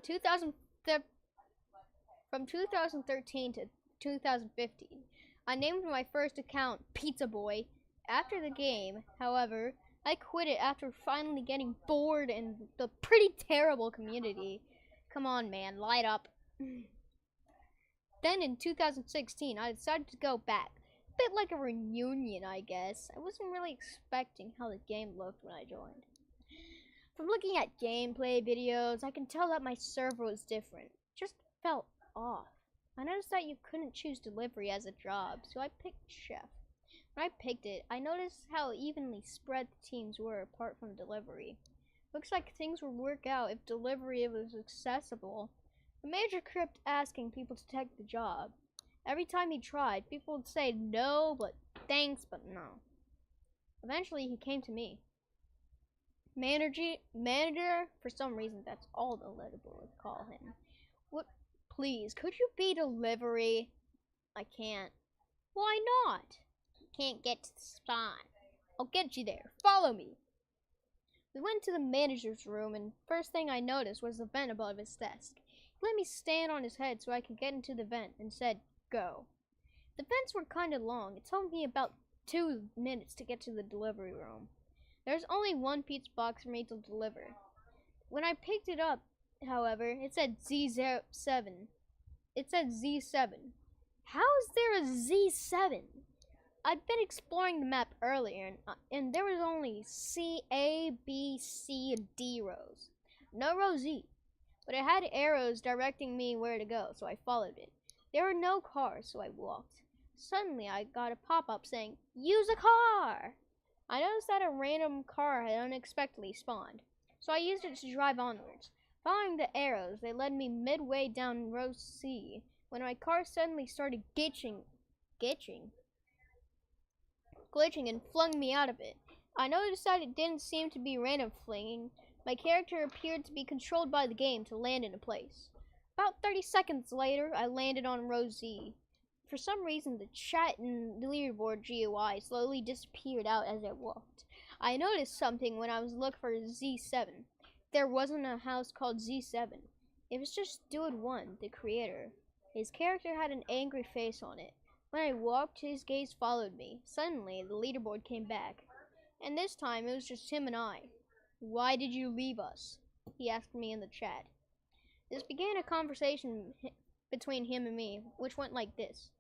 2013 to 2015. I named my first account Pizza Boy. After the game, however, I quit it after finally getting bored in the pretty terrible community. Come on, man, light up. Then in 2016, I decided to go back. A bit like a reunion, I guess. I wasn't really expecting how the game looked when I joined. From looking at gameplay videos, I can tell that my server was different. It just felt off. I noticed that you couldn't choose delivery as a job, so I picked chef. When I picked it, I noticed how evenly spread the teams were apart from delivery. Looks like things would work out if delivery was accessible. The manager kept asking people to take the job. Every time he tried, people would say no, but thanks, but no. Eventually, he came to me. Manager, for some reason, that's all the legible would call him. What? Please, could you be delivery? I can't. Why not? Can't get to the spot. I'll get you there. Follow me. We went to the manager's room, and first thing I noticed was the vent above his desk. He let me stand on his head so I could get into the vent and said, go. The vents were kind of long. It took me about 2 minutes to get to the delivery room. There's only one pizza box for me to deliver. When I picked it up, however, it said Z07. It said Z7. How is there a Z7? I'd been exploring the map earlier, and there was only C, A, B, C, and D rows. No row Z. But it had arrows directing me where to go, so I followed it. There were no cars, so I walked. Suddenly, I got a pop-up saying, use a car! I noticed that a random car had unexpectedly spawned, so I used it to drive onwards. Following the arrows, they led me midway down row C, when my car suddenly started glitching and flung me out of it. I noticed that it didn't seem to be random flinging. My character appeared to be controlled by the game to land in a place. About 30 seconds later, I landed on row Z. For some reason, the chat and the leaderboard GUI slowly disappeared out as I walked. I noticed something when I was looking for Z7. There wasn't a house called Z7. It was just Dude1, the creator. His character had an angry face on it. When I walked, his gaze followed me. Suddenly, the leaderboard came back. And this time, it was just him and I. "Why did you leave us?" he asked me in the chat. This began a conversation between him and me, which went like this.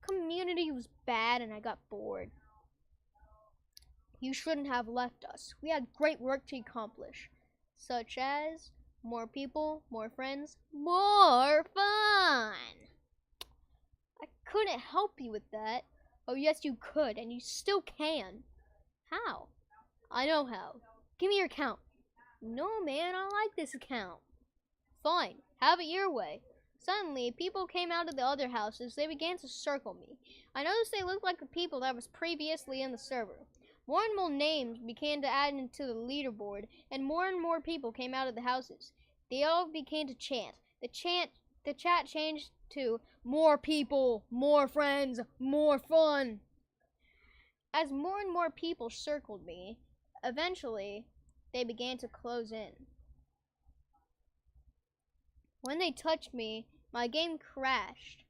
Community was bad and I got bored. You shouldn't have left us. We had great work to accomplish. Such as more people, more friends, more fun. I couldn't help you with that. Oh yes you could, and you still can. How? I know how. Give me your account. No man, I like this account. Fine, have it your way. Suddenly, people came out of the other houses. They began to circle me. I noticed they looked like the people that was previously in the server. More and more names began to add into the leaderboard, and more people came out of the houses. They all began to chant. The chat changed to more people, more friends, more fun. As more and more people circled me, eventually, they began to close in. When they touched me, my game crashed.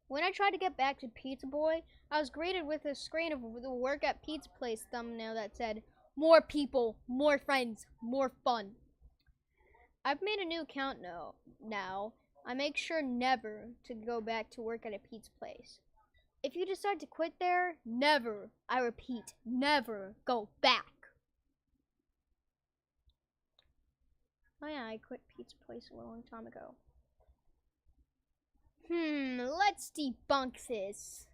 When I tried to get back to Pizza Boy, I was greeted with a screen of the Work at Pizza Place thumbnail that said, more people, more friends, more fun. I've made a new account now. I make sure never to go back to work at a pizza place. If you decide to quit there, never, I repeat, never go back. Oh yeah, I quit pizza place a long time ago. Let's debunk this.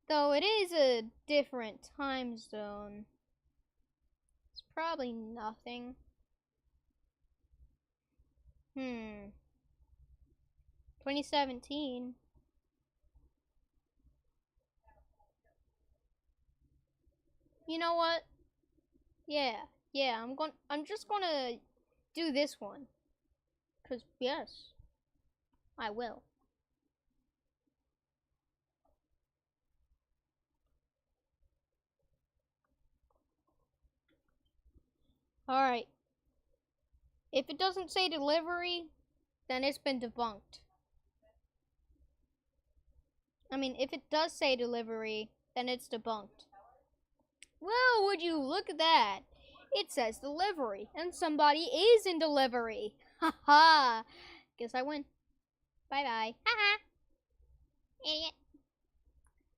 Though it is a different time zone, it's probably nothing. 2017. You know what? Yeah, I'm just gonna do this one. 'Cause yes, I will. Alright. If it doesn't say delivery, then it's been debunked. I mean, if it does say delivery, then it's debunked. Well, would you look at that? It says delivery, and somebody is in delivery. Haha. Guess I win. Bye-bye. Haha. Idiot.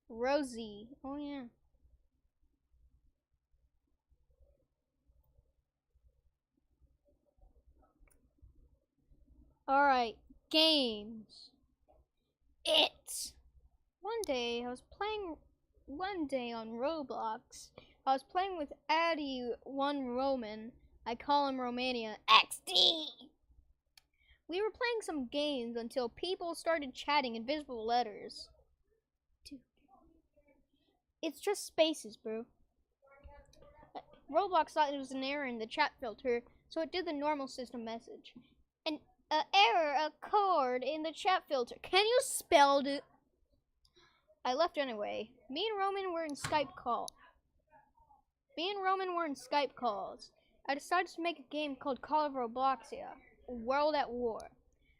Rosie. Oh, yeah. Alright. Games. One day on Roblox, I was playing with Addy, one Roman. I call him Romania. XD! We were playing some games until people started chatting in visible letters. Dude. It's just spaces, bro. Roblox thought there was an error in the chat filter, so it did the normal system message. An error occurred in the chat filter. Can you spell it? I left anyway. Me and Roman were in Skype calls. I decided to make a game called Call of Robloxia, World at War.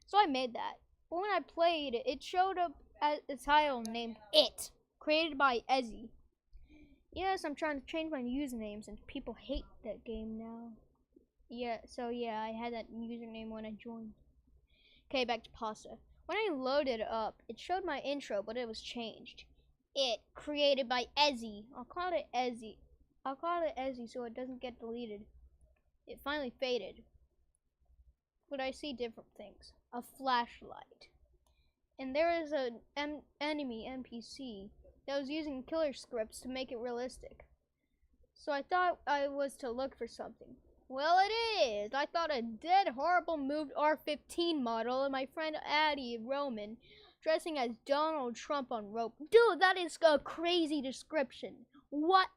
So I made that. But when I played, it showed up as a title named It, created by Ezzy. Yes, I'm trying to change my usernames and people hate that game now. Yeah, I had that username when I joined. Okay, back to pasta. When I loaded it up, it showed my intro, but it was changed. It, created by Ezzy. I'll call it Ezzy so it doesn't get deleted. It finally faded. But I see different things. A flashlight. And there is an enemy NPC that was using killer scripts to make it realistic. So I thought I was to look for something. Well, it is. I thought a dead, horrible moved R15 model and my friend Addy Roman dressing as Donald Trump on rope. Dude, that is a crazy description. What?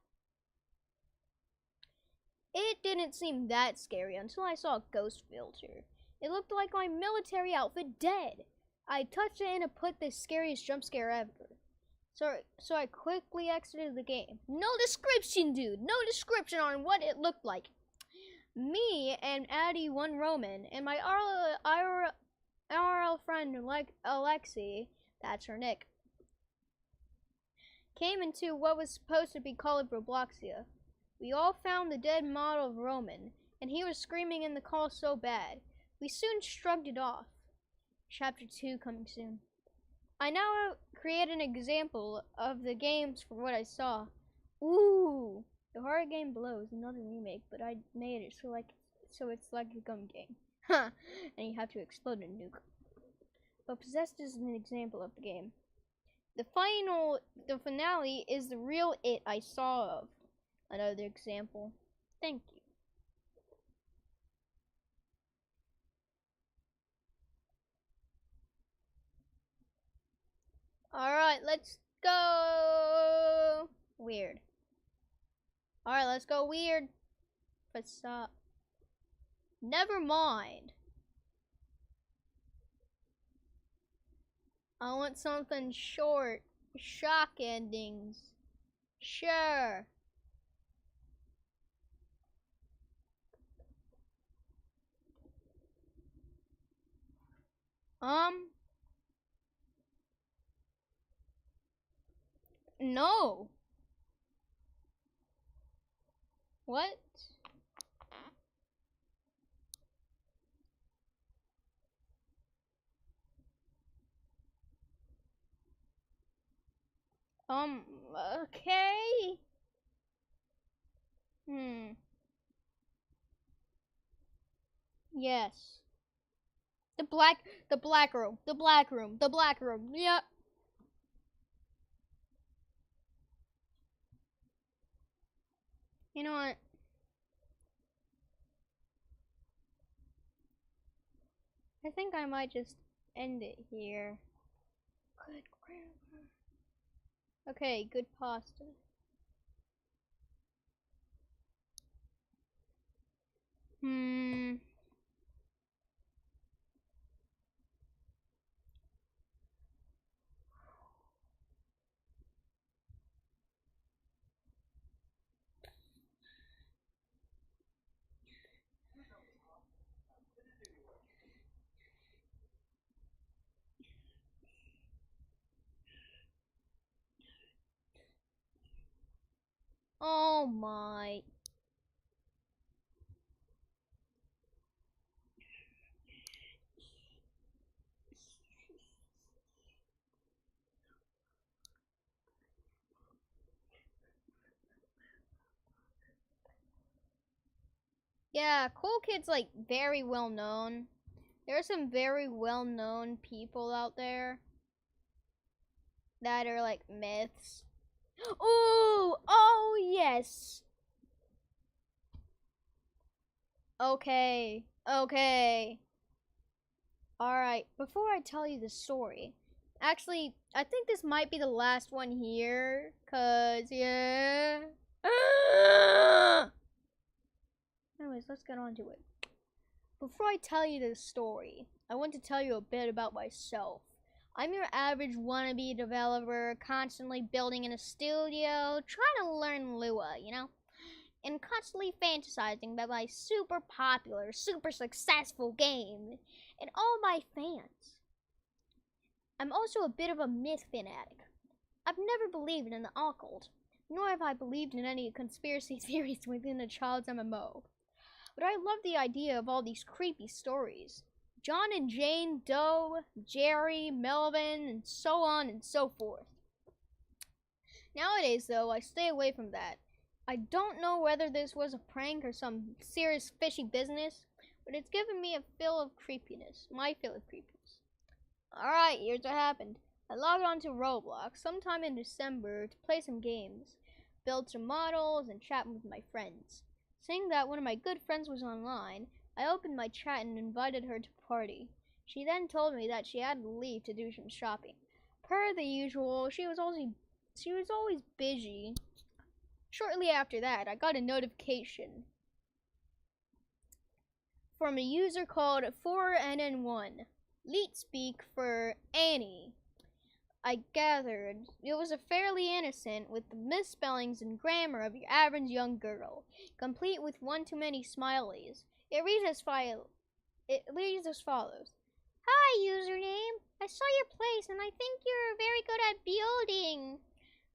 It didn't seem that scary until I saw a ghost filter. It looked like my military outfit dead. I touched it and it put the scariest jump scare ever. So I quickly exited the game. No description, dude. No description on what it looked like. Me and Addie One Roman and my RL friend like Alexi, that's her nick, came into what was supposed to be called Robloxia. We all found the dead model of Roman, and he was screaming in the call so bad. We soon shrugged it off. Chapter 2 coming soon. I now create an example of the games from what I saw. Ooh, the horror game below is another remake, but I made it so it's like a gun game. Huh, and you have to explode a nuke. But Possessed is an example of the game. The finale is the real it I saw of. Another example. Thank you. Alright, let's go weird. Alright, let's go weird. Facade. Never mind. I want something short. Shock endings. Sure. No. What? Okay. Yes. The black room. The black room. The black room. Yep. You know what? I think I might just end it here. Good grammar. Okay, good pasta. Oh my. Yeah, Cool Kid's like very well known. There are some very well known people out there that are like myths. Ooh, oh yes. Okay, okay. Alright, before I tell you the story, actually, I think this might be the last one here, cause yeah. Anyways, let's get on to it. Before I tell you the story, I want to tell you a bit about myself. I'm your average wannabe developer, constantly building in a studio, trying to learn Lua, you know? And constantly fantasizing about my super popular, super successful game and all my fans. I'm also a bit of a myth fanatic. I've never believed in the occult, nor have I believed in any conspiracy theories within a child's MMO. But I love the idea of all these creepy stories. John and Jane Doe, Jerry, Melvin, and so on and so forth. Nowadays, though, I stay away from that. I don't know whether this was a prank or some serious fishy business, but it's given me a feel of creepiness. My feel of creepiness. Alright, here's what happened. I logged on to Roblox sometime in December to play some games, build some models, and chat with my friends. Seeing that one of my good friends was online, I opened my chat and invited her to the party. She then told me that she had to leave to do some shopping. Per the usual, she was always busy. Shortly after that, I got a notification. from a user called 4NN1. Leet speak for Annie. I gathered it was a fairly innocent, with the misspellings and grammar of your average young girl, complete with one too many smileys. It reads as follows. Hi, username. I saw your place and I think you're very good at building.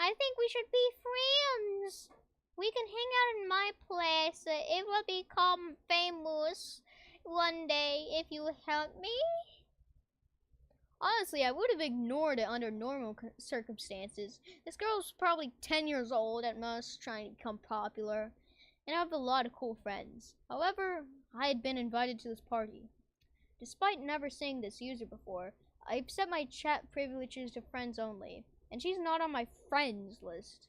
I think we should be friends. We can hang out in my place. It will become famous one day if you help me. Honestly, I would have ignored it under normal circumstances. This girl's probably 10 years old at most, trying to become popular, and I have a lot of cool friends. However, I had been invited to this party. Despite never seeing this user before, I've set my chat privileges to friends only, and she's not on my friends list.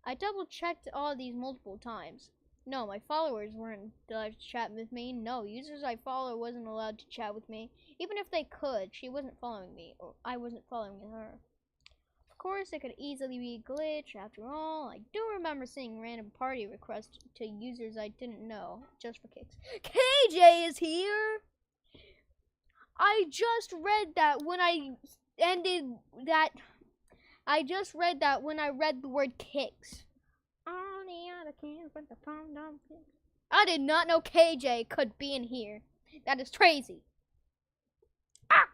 I double-checked all of these multiple times. No, my followers weren't allowed to chat with me. No, users I follow wasn't allowed to chat with me. Even if they could, she wasn't following me, or I wasn't following her. Of course, it could easily be a glitch. After all, I do remember seeing random party requests to users I didn't know, just for kicks. KJ is here! I just read that when I read the word kicks. I did not know KJ could be in here. That is crazy. Ah!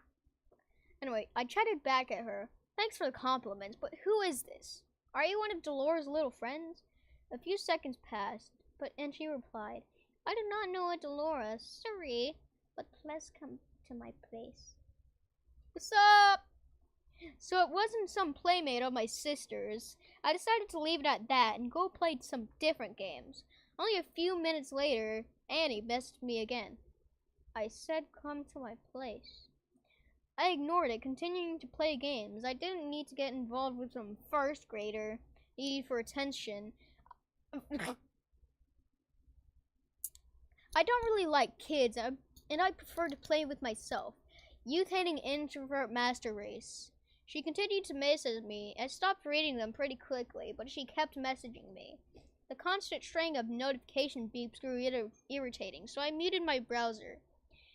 Anyway, I chatted back at her. Thanks for the compliments, but who is this? Are you one of Dolores' little friends? A few seconds passed, and she replied, I do not know a Dolores. Sorry, but please come to my place. What's up? So it wasn't some playmate of my sister's. I decided to leave it at that and go play some different games. Only a few minutes later, Annie messaged me again. I said come to my place. I ignored it, continuing to play games. I didn't need to get involved with some first grader. Need for attention. I don't really like kids, and I prefer to play with myself. Youth-hating introvert master race. She continued to message me. I stopped reading them pretty quickly, but she kept messaging me. The constant string of notification beeps grew irritating, so I muted my browser.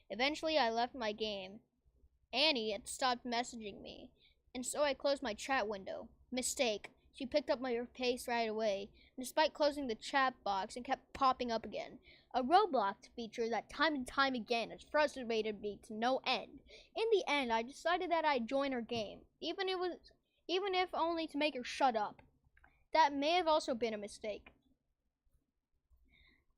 Eventually, I left my game. Annie had stopped messaging me, and so I closed my chat window. Mistake. She picked up my pace right away. Despite closing the chat box, it kept popping up again. A Roblox feature that time and time again has frustrated me to no end. In the end, I decided that I'd join her game, even if only to make her shut up. That may have also been a mistake.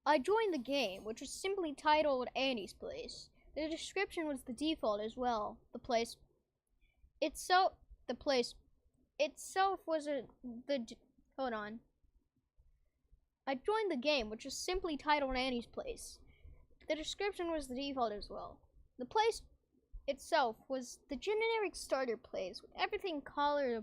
I joined the game, which was simply titled Annie's Place. The description was the default as well. The place itself was hold on. I joined the game, which was simply titled Annie's Place. The description was the default as well. The place itself was the generic starter place, with everything colored a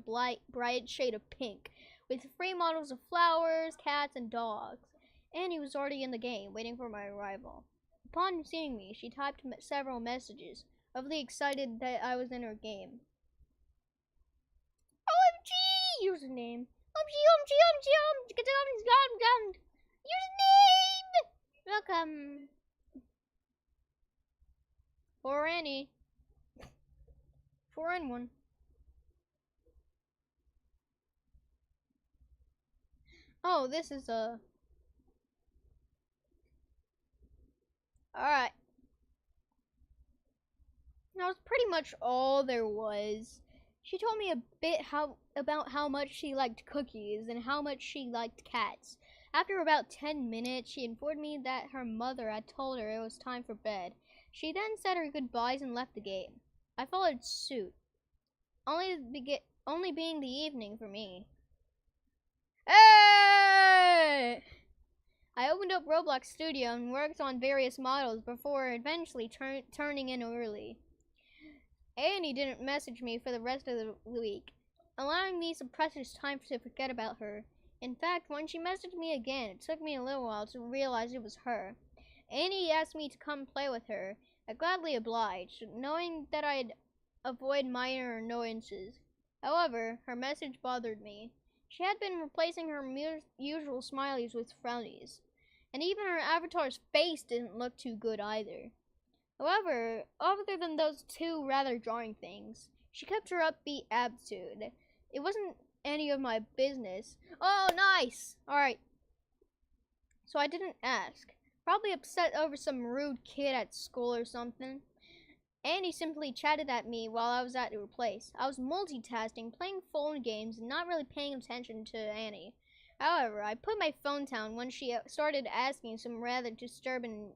bright shade of pink, with free models of flowers, cats, and dogs. Annie was already in the game, waiting for my arrival. Upon seeing me, she typed several messages, overly excited that I was in her game. OMG! Username. Username! Welcome. For Annie. 4N1. Oh, this is a... Alright. That was pretty much all there was. She told me a bit about how much she liked cookies and how much she liked cats. After about 10 minutes, she informed me that her mother had told her it was time for bed. She then said her goodbyes and left the game. I followed suit, only being the evening for me. Hey! I opened up Roblox Studio and worked on various models before eventually turning in early. Annie didn't message me for the rest of the week, allowing me some precious time to forget about her. In fact, when she messaged me again, it took me a little while to realize it was her. Annie asked me to come play with her. I gladly obliged, knowing that I'd avoid minor annoyances. However, her message bothered me. She had been replacing her usual smileys with frownies, and even her avatar's face didn't look too good either. However, other than those two rather jarring things, she kept her upbeat attitude. It wasn't any of my business. Oh, nice! Alright. So I didn't ask. Probably upset over some rude kid at school or something. Annie simply chatted at me while I was at her place. I was multitasking, playing phone games, and not really paying attention to Annie. However, I put my phone down when she started asking some rather disturbing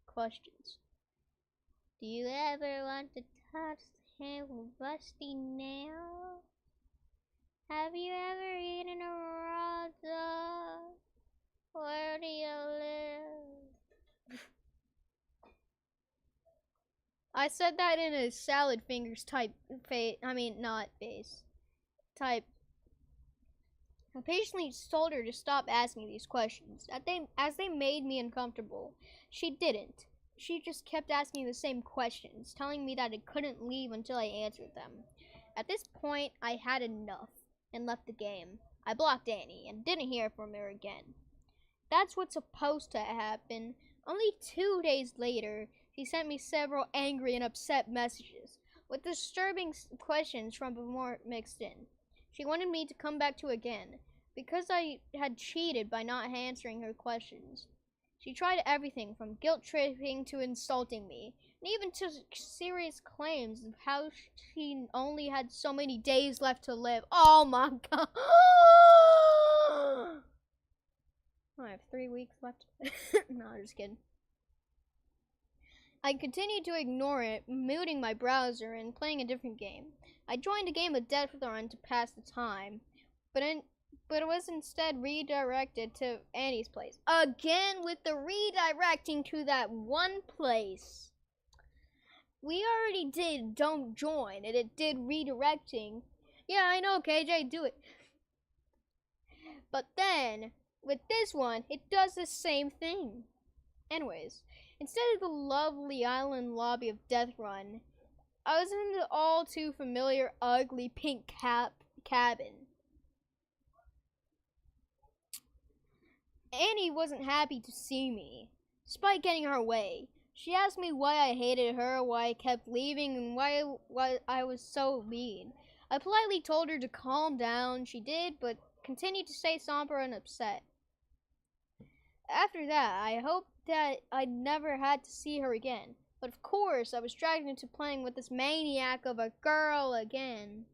questions. Do you ever want to touch the hand with a rusty nail? Have you ever eaten a raw dog? Where do you live? I said that in a salad fingers type face. I mean, not face. Type. I patiently told her to stop asking these questions, as they made me uncomfortable. She didn't. She just kept asking the same questions, telling me that I couldn't leave until I answered them. At this point, I had enough and left the game. I blocked Annie and didn't hear from her again. That's what's supposed to happen. Only 2 days later, she sent me several angry and upset messages, with disturbing questions from more mixed in. She wanted me to come back to again, because I had cheated by not answering her questions. She tried everything from guilt-tripping to insulting me, and even to serious claims of how she only had so many days left to live. Oh my god! I have 3 weeks left. No, I'm just kidding. I continued to ignore it, muting my browser and playing a different game. I joined a game of Death Run to pass the time, but it was instead redirected to Annie's place. Again with the redirecting to that one place. We already did don't join, and it did redirecting. Yeah, I know, KJ, do it. But then, with this one, it does the same thing. Anyways, instead of the lovely island lobby of Death Run, I was in the all too familiar ugly pink cabin. Annie wasn't happy to see me, despite getting her way. She asked me why I hated her, why I kept leaving, and why I was so mean. I politely told her to calm down. She did, but continued to stay somber and upset. After that, I hoped that I'd never had to see her again. But of course, I was dragged into playing with this maniac of a girl again.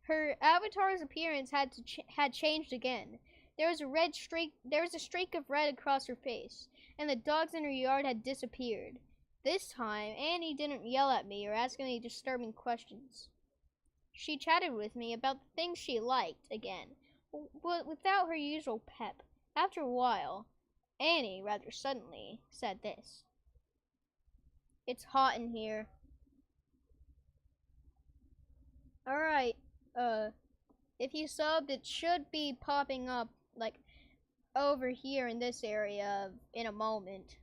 Her avatar's appearance had changed again. There was a streak of red across her face, and the dogs in her yard had disappeared. This time, Annie didn't yell at me or ask any disturbing questions. She chatted with me about the things she liked again, but without her usual pep. After a while, Annie, rather suddenly, said this. It's hot in here. Alright, if you subbed, it should be popping up, like, over here in this area in a moment.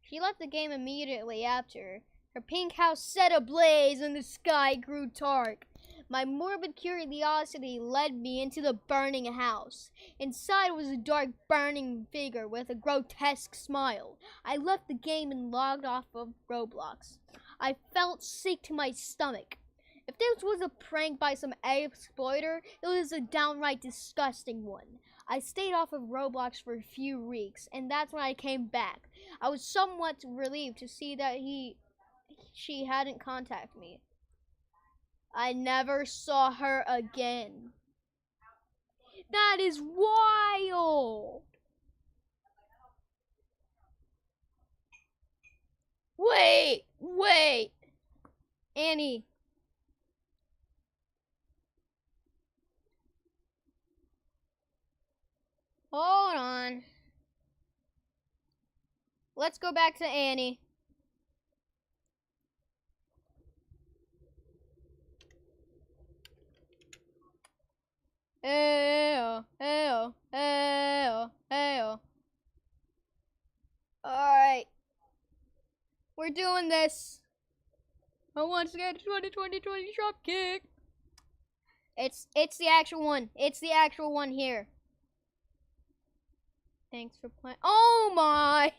She left the game immediately after. Her pink house set ablaze and the sky grew dark. My morbid curiosity led me into the burning house. Inside was a dark, burning figure with a grotesque smile. I left the game and logged off of Roblox. I felt sick to my stomach. If this was a prank by some exploiter, it was a downright disgusting one. I stayed off of Roblox for a few weeks, and that's when I came back. I was somewhat relieved to see that she hadn't contacted me. I never saw her again. That is wild! Wait! Annie. Hold on. Let's go back to Annie. Alright. We're doing this. I want to get a 2020 drop kick. It's the actual one. It's the actual one here. Thanks for playing. Oh my!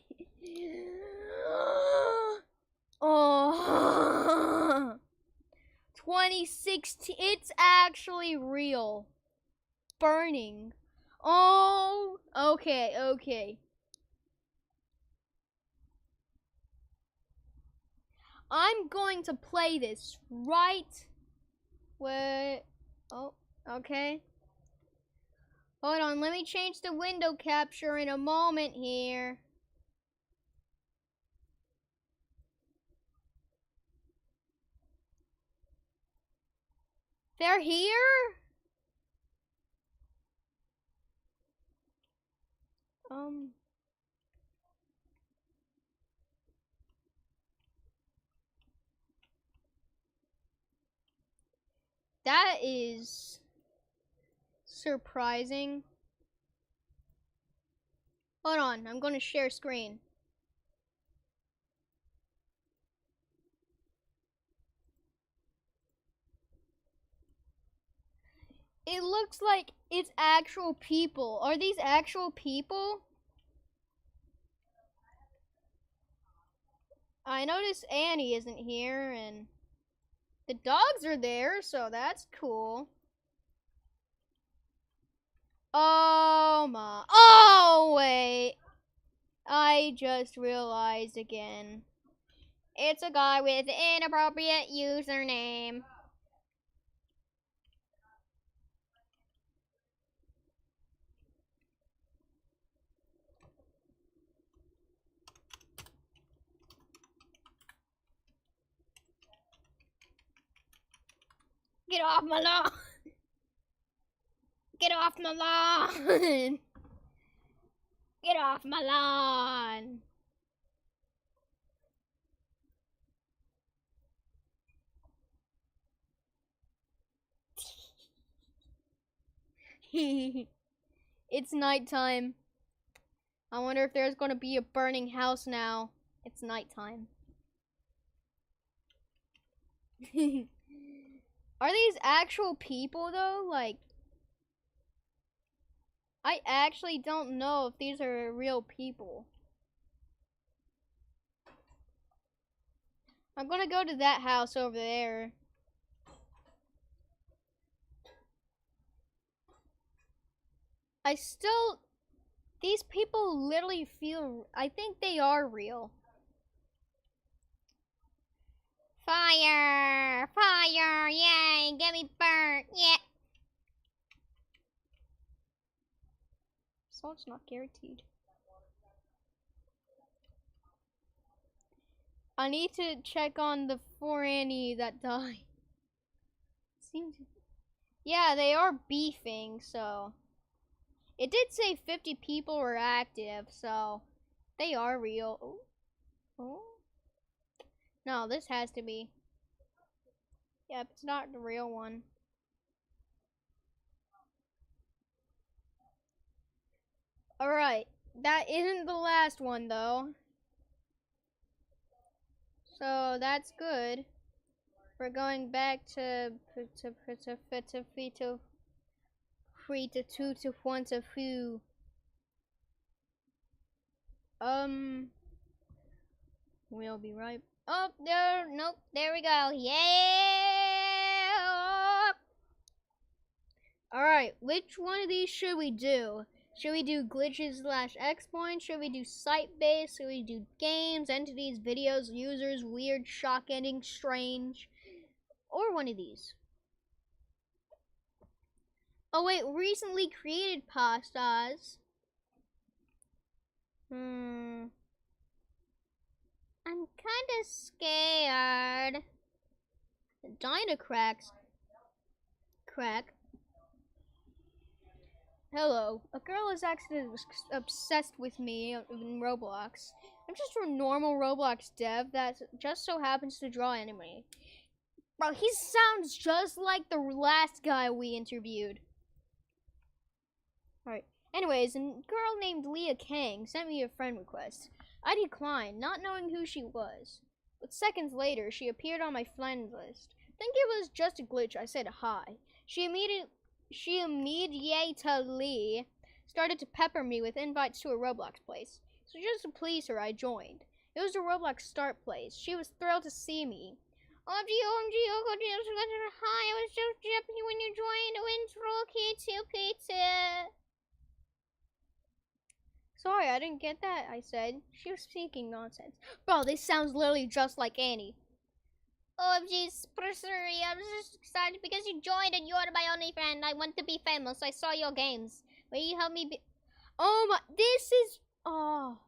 Oh, 2016. It's actually real. Burning. Oh, okay, okay. I'm going to play this right where. Oh, okay. Hold on, let me change the window capture in a moment here. They're here? That is surprising. Hold on, I'm gonna share screen. It looks like it's actual people. Are these actual people? I notice Annie isn't here, and the dogs are there, so that's cool. Oh my. Oh, wait. I just realized again. It's a guy with an inappropriate username. Get off my lawn! Get off my lawn! Get off my lawn! It's nighttime. I wonder if there's gonna be a burning house now. It's nighttime. Are these actual people though? Like, I actually don't know if these are real people. I'm gonna go to that house over there. These people literally feel, I think they are real. Fire! Fire! Yay! Get me burnt! Yeah! Salt's not guaranteed. I need to check on the 4 Annie that died. Yeah, they are beefing, so. It did say 50 people were active, so they are real. Ooh. Oh. No, this has to be. Yep, it's not the real one. Alright, that isn't the last one though. So that's good. We're going back to three to two to one to few. We'll be right. Oh, there. Nope. There we go. Yeah. All right. Which one of these should we do? Should we do glitches / exploits? Should we do site-based? Should we do games, entities, videos, users, weird, shock ending, strange? Or one of these? Oh wait, recently created pastas. I'm kinda scared. Dynacracks. Crack. Hello. A girl is actually obsessed with me in Roblox. I'm just a normal Roblox dev that just so happens to draw anime. Bro, he sounds just like the last guy we interviewed. Alright. Anyways, a girl named Leah Kang sent me a friend request. I declined, not knowing who she was. But seconds later, she appeared on my friends list. Think it was just a glitch, I said hi. She immediately started to pepper me with invites to a Roblox place. So just to please her, I joined. It was the Roblox start place. She was thrilled to see me. OMG, OMG, hi, I was just jumping when you joined Intro Pizza. Sorry, I didn't get that, I said. She was speaking nonsense. Bro, this sounds literally just like Annie. OMG, sorry, I'm just excited because you joined and you're my only friend. I want to be famous. I saw your games. Will you help me be... Oh my, this is... Oh.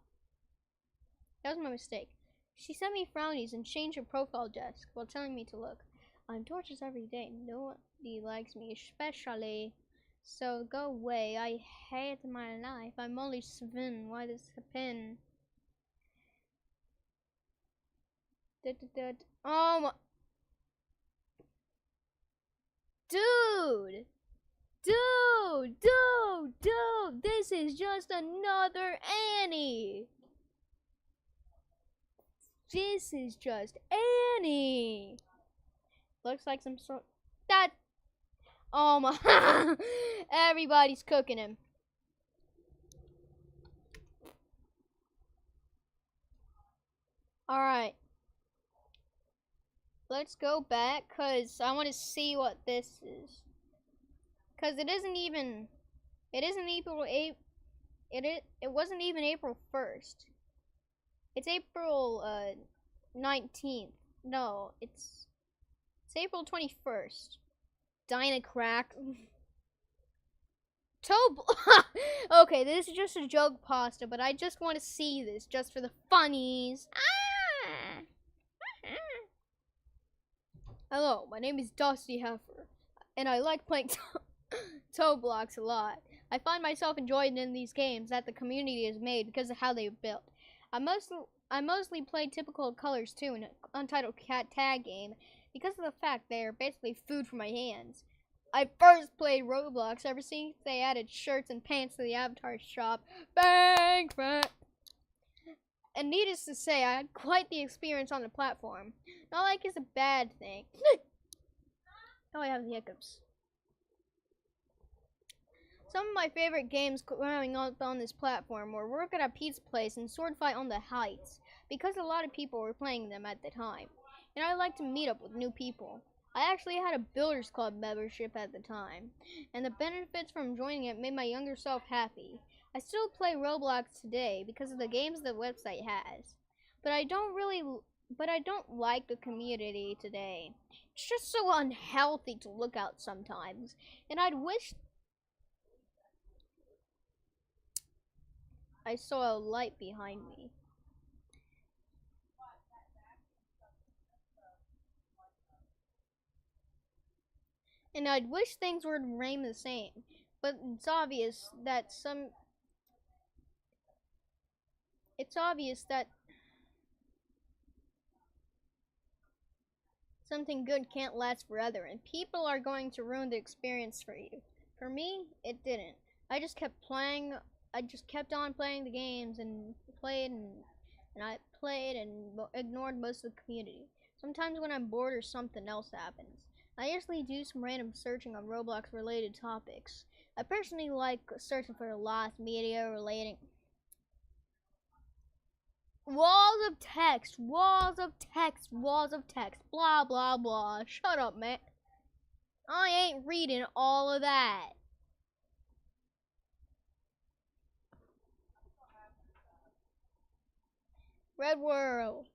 That was my mistake. She sent me frownies and changed her profile desk while telling me to look. I'm tortured every day. Nobody likes me, especially... So go away. I hate my life. I'm only 7. Why this happen? Oh my... Dude! Dude! This is just another Annie! This is just Annie! Looks like some sort... That... Oh my... Everybody's cooking him. Alright. Let's go back, because I want to see what this is. Because it isn't even... It isn't April... It wasn't even April 1st. It's April 19th. No, it's April 21st. Dinah crack. Okay, this is just a joke pasta, but I just want to see this just for the funnies. Hello, my name is Dusty Heifer, and I like playing Roblox a lot. I find myself enjoying in these games that the community has made because of how they are built. I mostly play typical colors too in an Untitled Cat tag game because of the fact they are basically food for my hands. I first played Roblox ever since they added shirts and pants to the avatar shop. Bang! And needless to say, I had quite the experience on the platform. Not like it's a bad thing. Oh, I have the hiccups. Some of my favorite games growing up on this platform were Work at a Pizza Place and Sword Fight on the Heights, because a lot of people were playing them at the time, and I like to meet up with new people. I actually had a Builders Club membership at the time, and the benefits from joining it made my younger self happy. I still play Roblox today because of the games the website has, but I don't like the community today. It's just so unhealthy to look at sometimes, and I'd wish I saw a light behind me. And I'd wish things would remain the same, but it's obvious that something good can't last forever, and people are going to ruin the experience for you. For me, it didn't. I just kept on playing the games and I played and ignored most of the community. Sometimes when I'm bored or something else happens, I usually do some random searching on Roblox related topics. I personally like searching for lost media relating walls of text, blah blah blah. Shut up, man. I ain't reading all of that. Red World.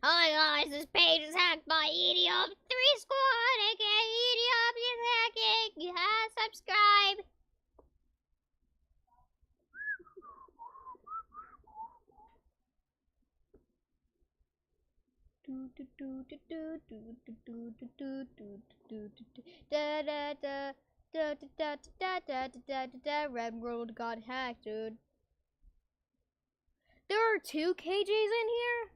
Hi guys, this page is hacked by Idiom3 Squad, aka Idiom is hacking. Yeah, subscribe. Red World got hacked, dude. There are 2 KJs in here?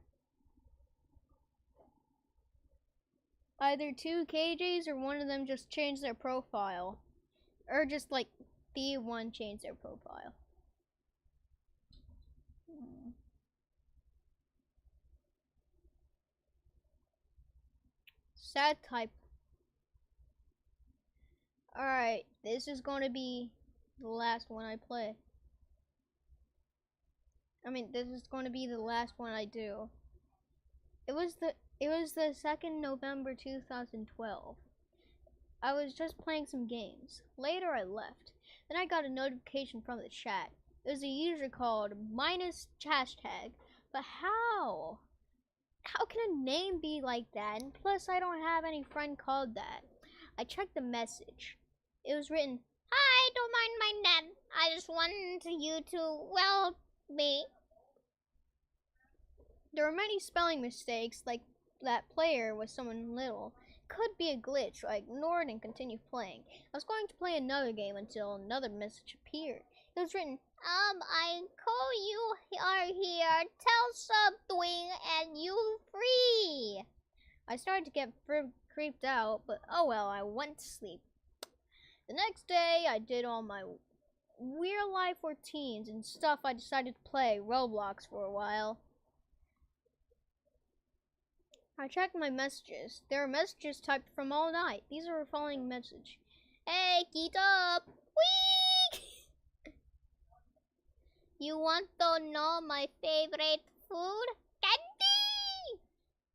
Either 2 KJs or one of them just changed their profile. Or just like the one changed their profile. Sad type. Alright, this is gonna be the last one I play. I mean, this is going to be the last one I do. It was the 2nd November 2012. I was just playing some games. Later I left. Then I got a notification from the chat. It was a user called #hashtag. But how? How can a name be like that? And plus I don't have any friend called that. I checked the message. It was written, "Hi, don't mind my name. I just wanted you to, well, me." There were many spelling mistakes, like that player was someone little. Could be a glitch, so I ignored and continued playing. I was going to play another game until another message appeared. It was written, I call you are here, tell something, and you free. I started to get creeped out, but oh well, I went to sleep. The next day, I did all my real life routines and stuff. I decided to play Roblox for a while. I checked my messages. There are messages typed from all night. These are a following message. Hey, get up! Whee! You want to know my favorite food? Candy!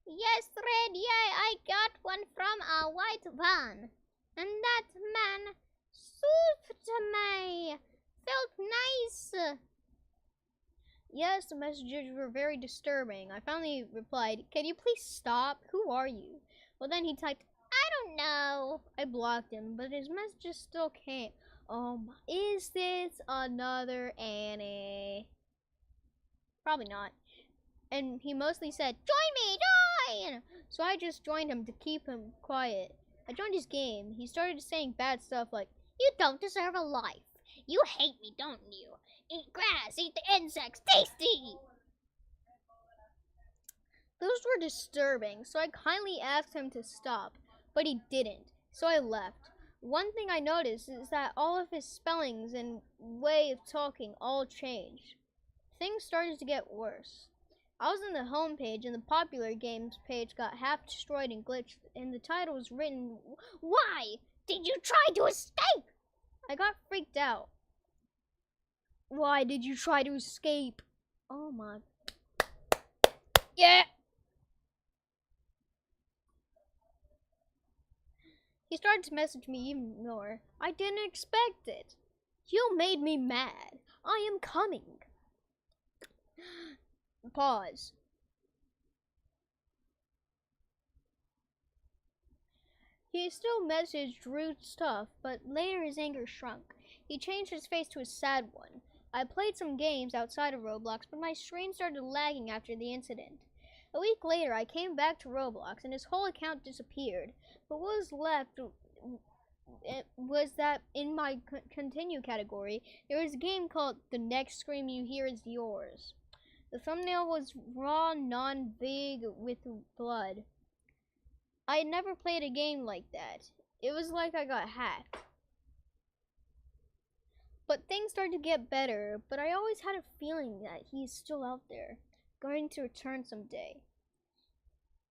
Yes, Red, yeah, I got one from a white van. And that man soothed me. Felt nice. Yes, the messages were very disturbing. I finally replied, "Can you please stop? Who are you?" Well, then he typed, "I don't know." I blocked him, but his messages still came. Is this another Annie? Probably not. And he mostly said, "Join me, join!" So I just joined him to keep him quiet. I joined his game. He started saying bad stuff like, "You don't deserve a life. You hate me, don't you? Eat grass, eat the insects, tasty!" Those were disturbing, so I kindly asked him to stop, but he didn't, so I left. One thing I noticed is that all of his spellings and way of talking all changed. Things started to get worse. I was on the home page and the popular games page got half destroyed and glitched, and the title was written, "Why did you try to escape?" I got freaked out. Why did you try to escape? Oh my. Yeah. He started to message me even more. I didn't expect it. You made me mad. I am coming. Pause. He still messaged rude stuff, but later his anger shrunk. He changed his face to a sad one. I played some games outside of Roblox, but my stream started lagging after the incident. A week later, I came back to Roblox, and his whole account disappeared. But what was left was that in my continue category, there was a game called The Next Scream You Hear Is Yours. The thumbnail was raw, non-vague, with blood. I had never played a game like that. It was like I got hacked. But things started to get better, but I always had a feeling that he's still out there, going to return someday.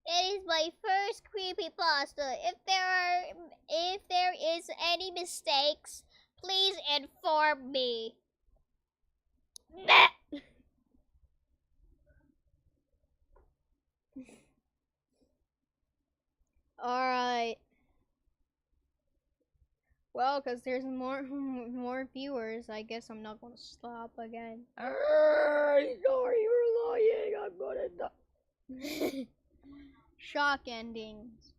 It is my first creepypasta. If there is any mistakes, please inform me. Alright. Well, because there's more viewers, I guess I'm not going to stop again. Sorry, you're lying. I'm going to die. Shock endings.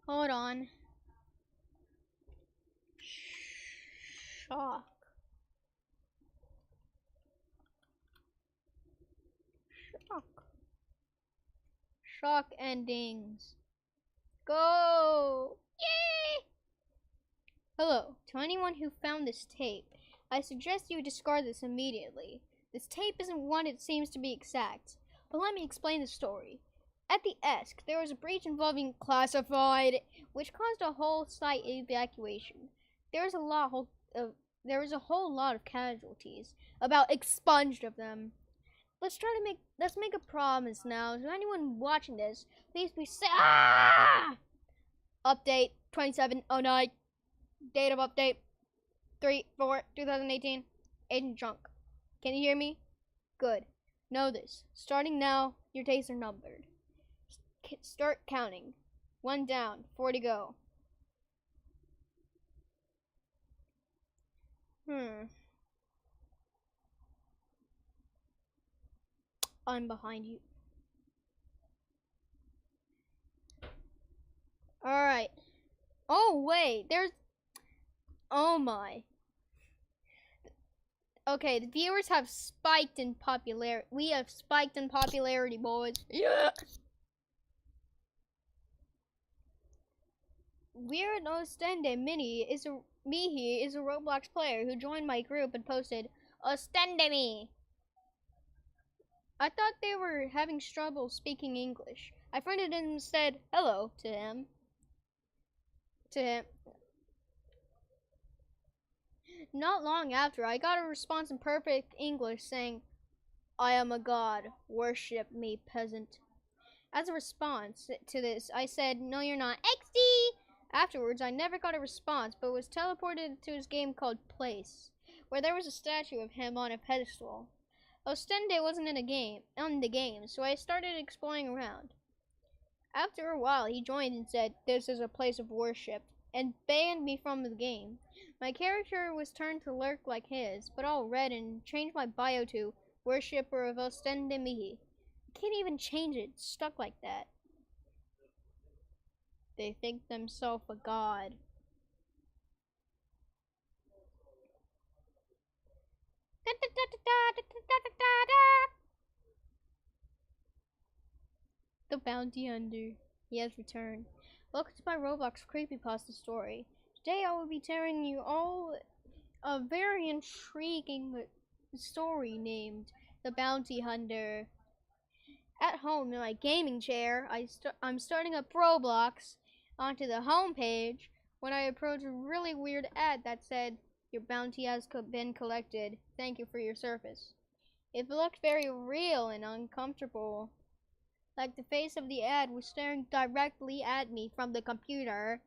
Hold on. Shock. Shock endings. Go! Yay! Hello, to anyone who found this tape, I suggest you discard this immediately. This tape isn't what it seems to be exact, but let me explain the story. At the ESC, there was a breach involving classified, which caused a whole site evacuation. There was a whole lot of casualties, about expunged of them. Let's make a promise now. To anyone watching this, please be safe. Update 2709. Date of update 3/4/2018. Agent Drunk. Can you hear me? Good. Know this. Starting now, your days are numbered. Start counting. 1 down, 4 to go. I'm behind you. Alright. Oh, wait. Oh my. Okay, the viewers have spiked in popularity. We have spiked in popularity, boys. Yeah. Weird Ostende Mihi is a Roblox player who joined my group and posted Ostende me. I thought they were having trouble speaking English. I friended him and said hello to him. Not long after, I got a response in perfect English saying, I am a god. Worship me, peasant. As a response to this, I said, no, you're not. XD! Afterwards, I never got a response, but was teleported to his game called Place, where there was a statue of him on a pedestal. Ostende wasn't in the game, so I started exploring around. After a while, he joined and said, this is a place of worship, and banned me from the game. My character was turned to lurk like his, but all red, and changed my bio to Worshipper of Ostende Mihi. I can't even change it, it's stuck like that. They think themselves a god. The Bounty Hunter. He has returned. Welcome to my Roblox Creepypasta story. Today I will be telling you all a very intriguing story named The Bounty Hunter. At home in my gaming chair, I'm starting up Roblox onto the home page when I approached a really weird ad that said, your bounty has been collected. Thank you for your service. It looked very real and uncomfortable. Like the face of the ad was staring directly at me from the computer.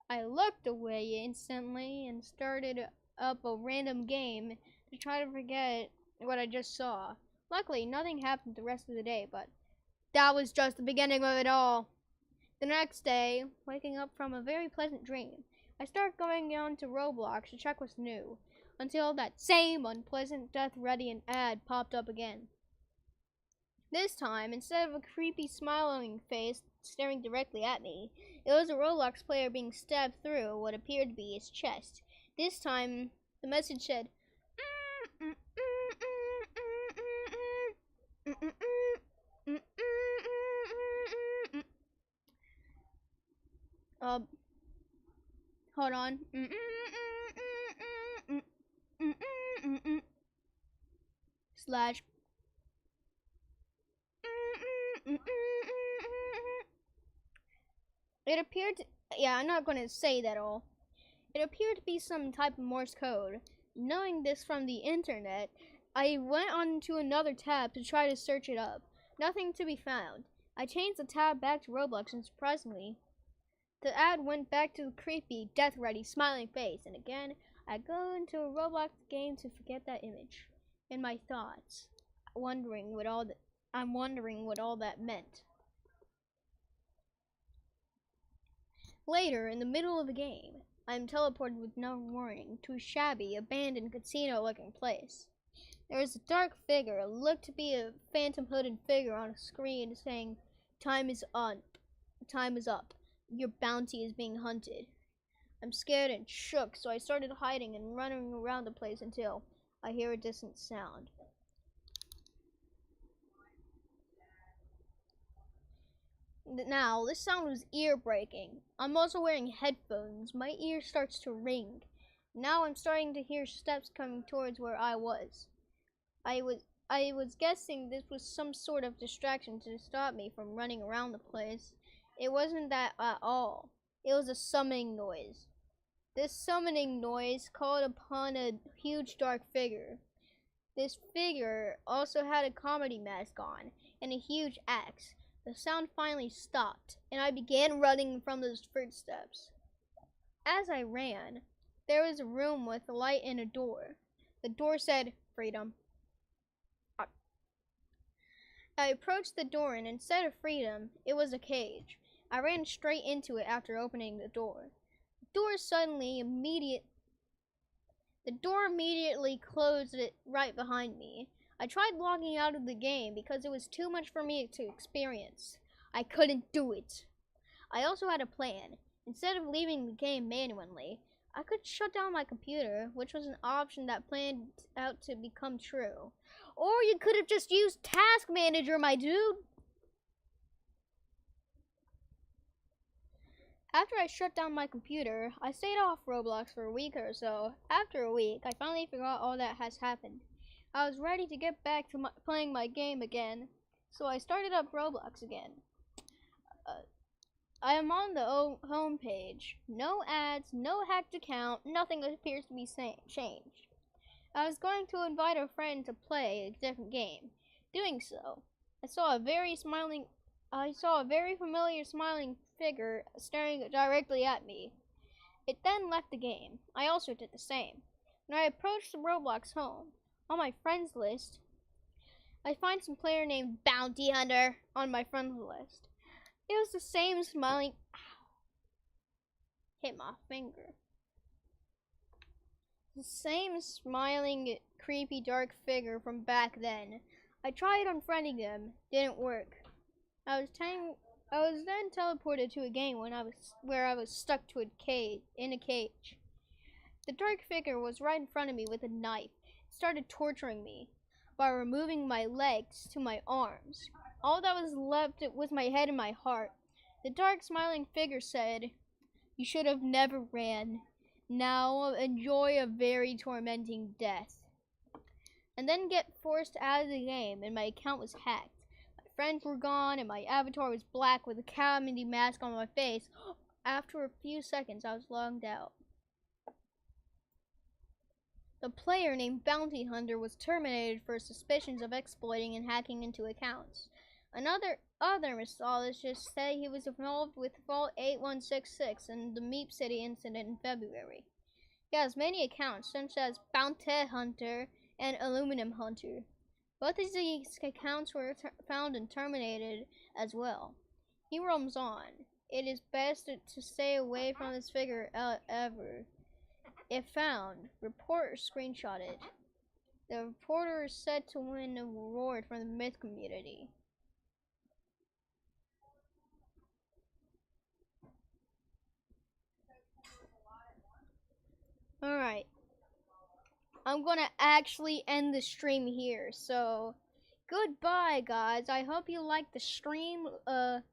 I looked away instantly and started up a random game to try to forget what I just saw. Luckily, nothing happened the rest of the day, but that was just the beginning of it all. The next day, waking up from a very pleasant dream, I start going on to Roblox to check what's new, until that same unpleasant Death Ready ad popped up again. This time, instead of a creepy smiling face staring directly at me, it was a Roblox player being stabbed through what appeared to be his chest. This time, the message said, hold on. Slash. It appeared to, yeah, I'm not going to say that all. It appeared to be some type of Morse code. Knowing this from the internet, I went on to another tab to try to search it up. Nothing to be found. I changed the tab back to Roblox and surprisingly, the ad went back to the creepy, death-ready, smiling face. And again, I go into a Roblox game to forget that image. In my thoughts, I'm wondering what all that meant. Later, in the middle of the game, I am teleported with no warning to a shabby, abandoned casino-looking place. There is a dark figure, looked to be a phantom hooded figure on a screen saying, time is up. Your bounty is being hunted. I'm scared and shook, so I started hiding and running around the place until I hear a distant sound. Now, this sound was ear-breaking. I'm also wearing headphones. My ear starts to ring. Now I'm starting to hear steps coming towards where I was. I was guessing this was some sort of distraction to stop me from running around the place. It wasn't that at all. It was a summoning noise. This summoning noise called upon a huge dark figure. This figure also had a comedy mask on and a huge axe. The sound finally stopped, and I began running from those footsteps. As I ran, there was a room with a light and a door. The door said, "Freedom." I approached the door, and instead of freedom, it was a cage. I ran straight into it after opening the door. The door immediately closed it right behind me. I tried logging out of the game because it was too much for me to experience. I couldn't do it. I also had a plan. Instead of leaving the game manually, I could shut down my computer, which was an option that planned out to become true. Or you could have just used Task Manager, my dude. After I shut down my computer, I stayed off Roblox for a week or so. After a week, I finally forgot all that has happened. I was ready to get back to playing my game again, so I started up Roblox again. I am on the home page. No ads, no hacked account, nothing appears to be changed. I was going to invite a friend to play a different game. Doing so, I saw a very familiar smiling figure staring directly at me. It then left the game. I also did the same. When I approached the Roblox home, on my friends list, I find some player named Bounty Hunter on my friends list. It was the same smiling... Hit my finger. The same smiling, creepy, dark figure from back then. I tried unfriending them. Didn't work. I was then teleported to a game where I was stuck to in a cage. The dark figure was right in front of me with a knife. It started torturing me by removing my legs to my arms. All that was left was my head and my heart. The dark smiling figure said, "You should have never ran. Now enjoy a very tormenting death." And then get forced out of the game, and my account was hacked. My friends were gone, and my avatar was black with a comedy mask on my face. After a few seconds, I was logged out. The player named Bounty Hunter was terminated for suspicions of exploiting and hacking into accounts. Other mythologists say he was involved with Vault 8166 and the Meep City incident in February. He has many accounts, such as Bounty Hunter and Aluminum Hunter. Both of these accounts were found and terminated as well. He roams on. It is best to stay away from this figure ever. If found, reporters screenshot it. The reporter is said to win a reward from the myth community. Alright. I'm gonna actually end the stream here, so goodbye guys. I hope you liked the stream. Like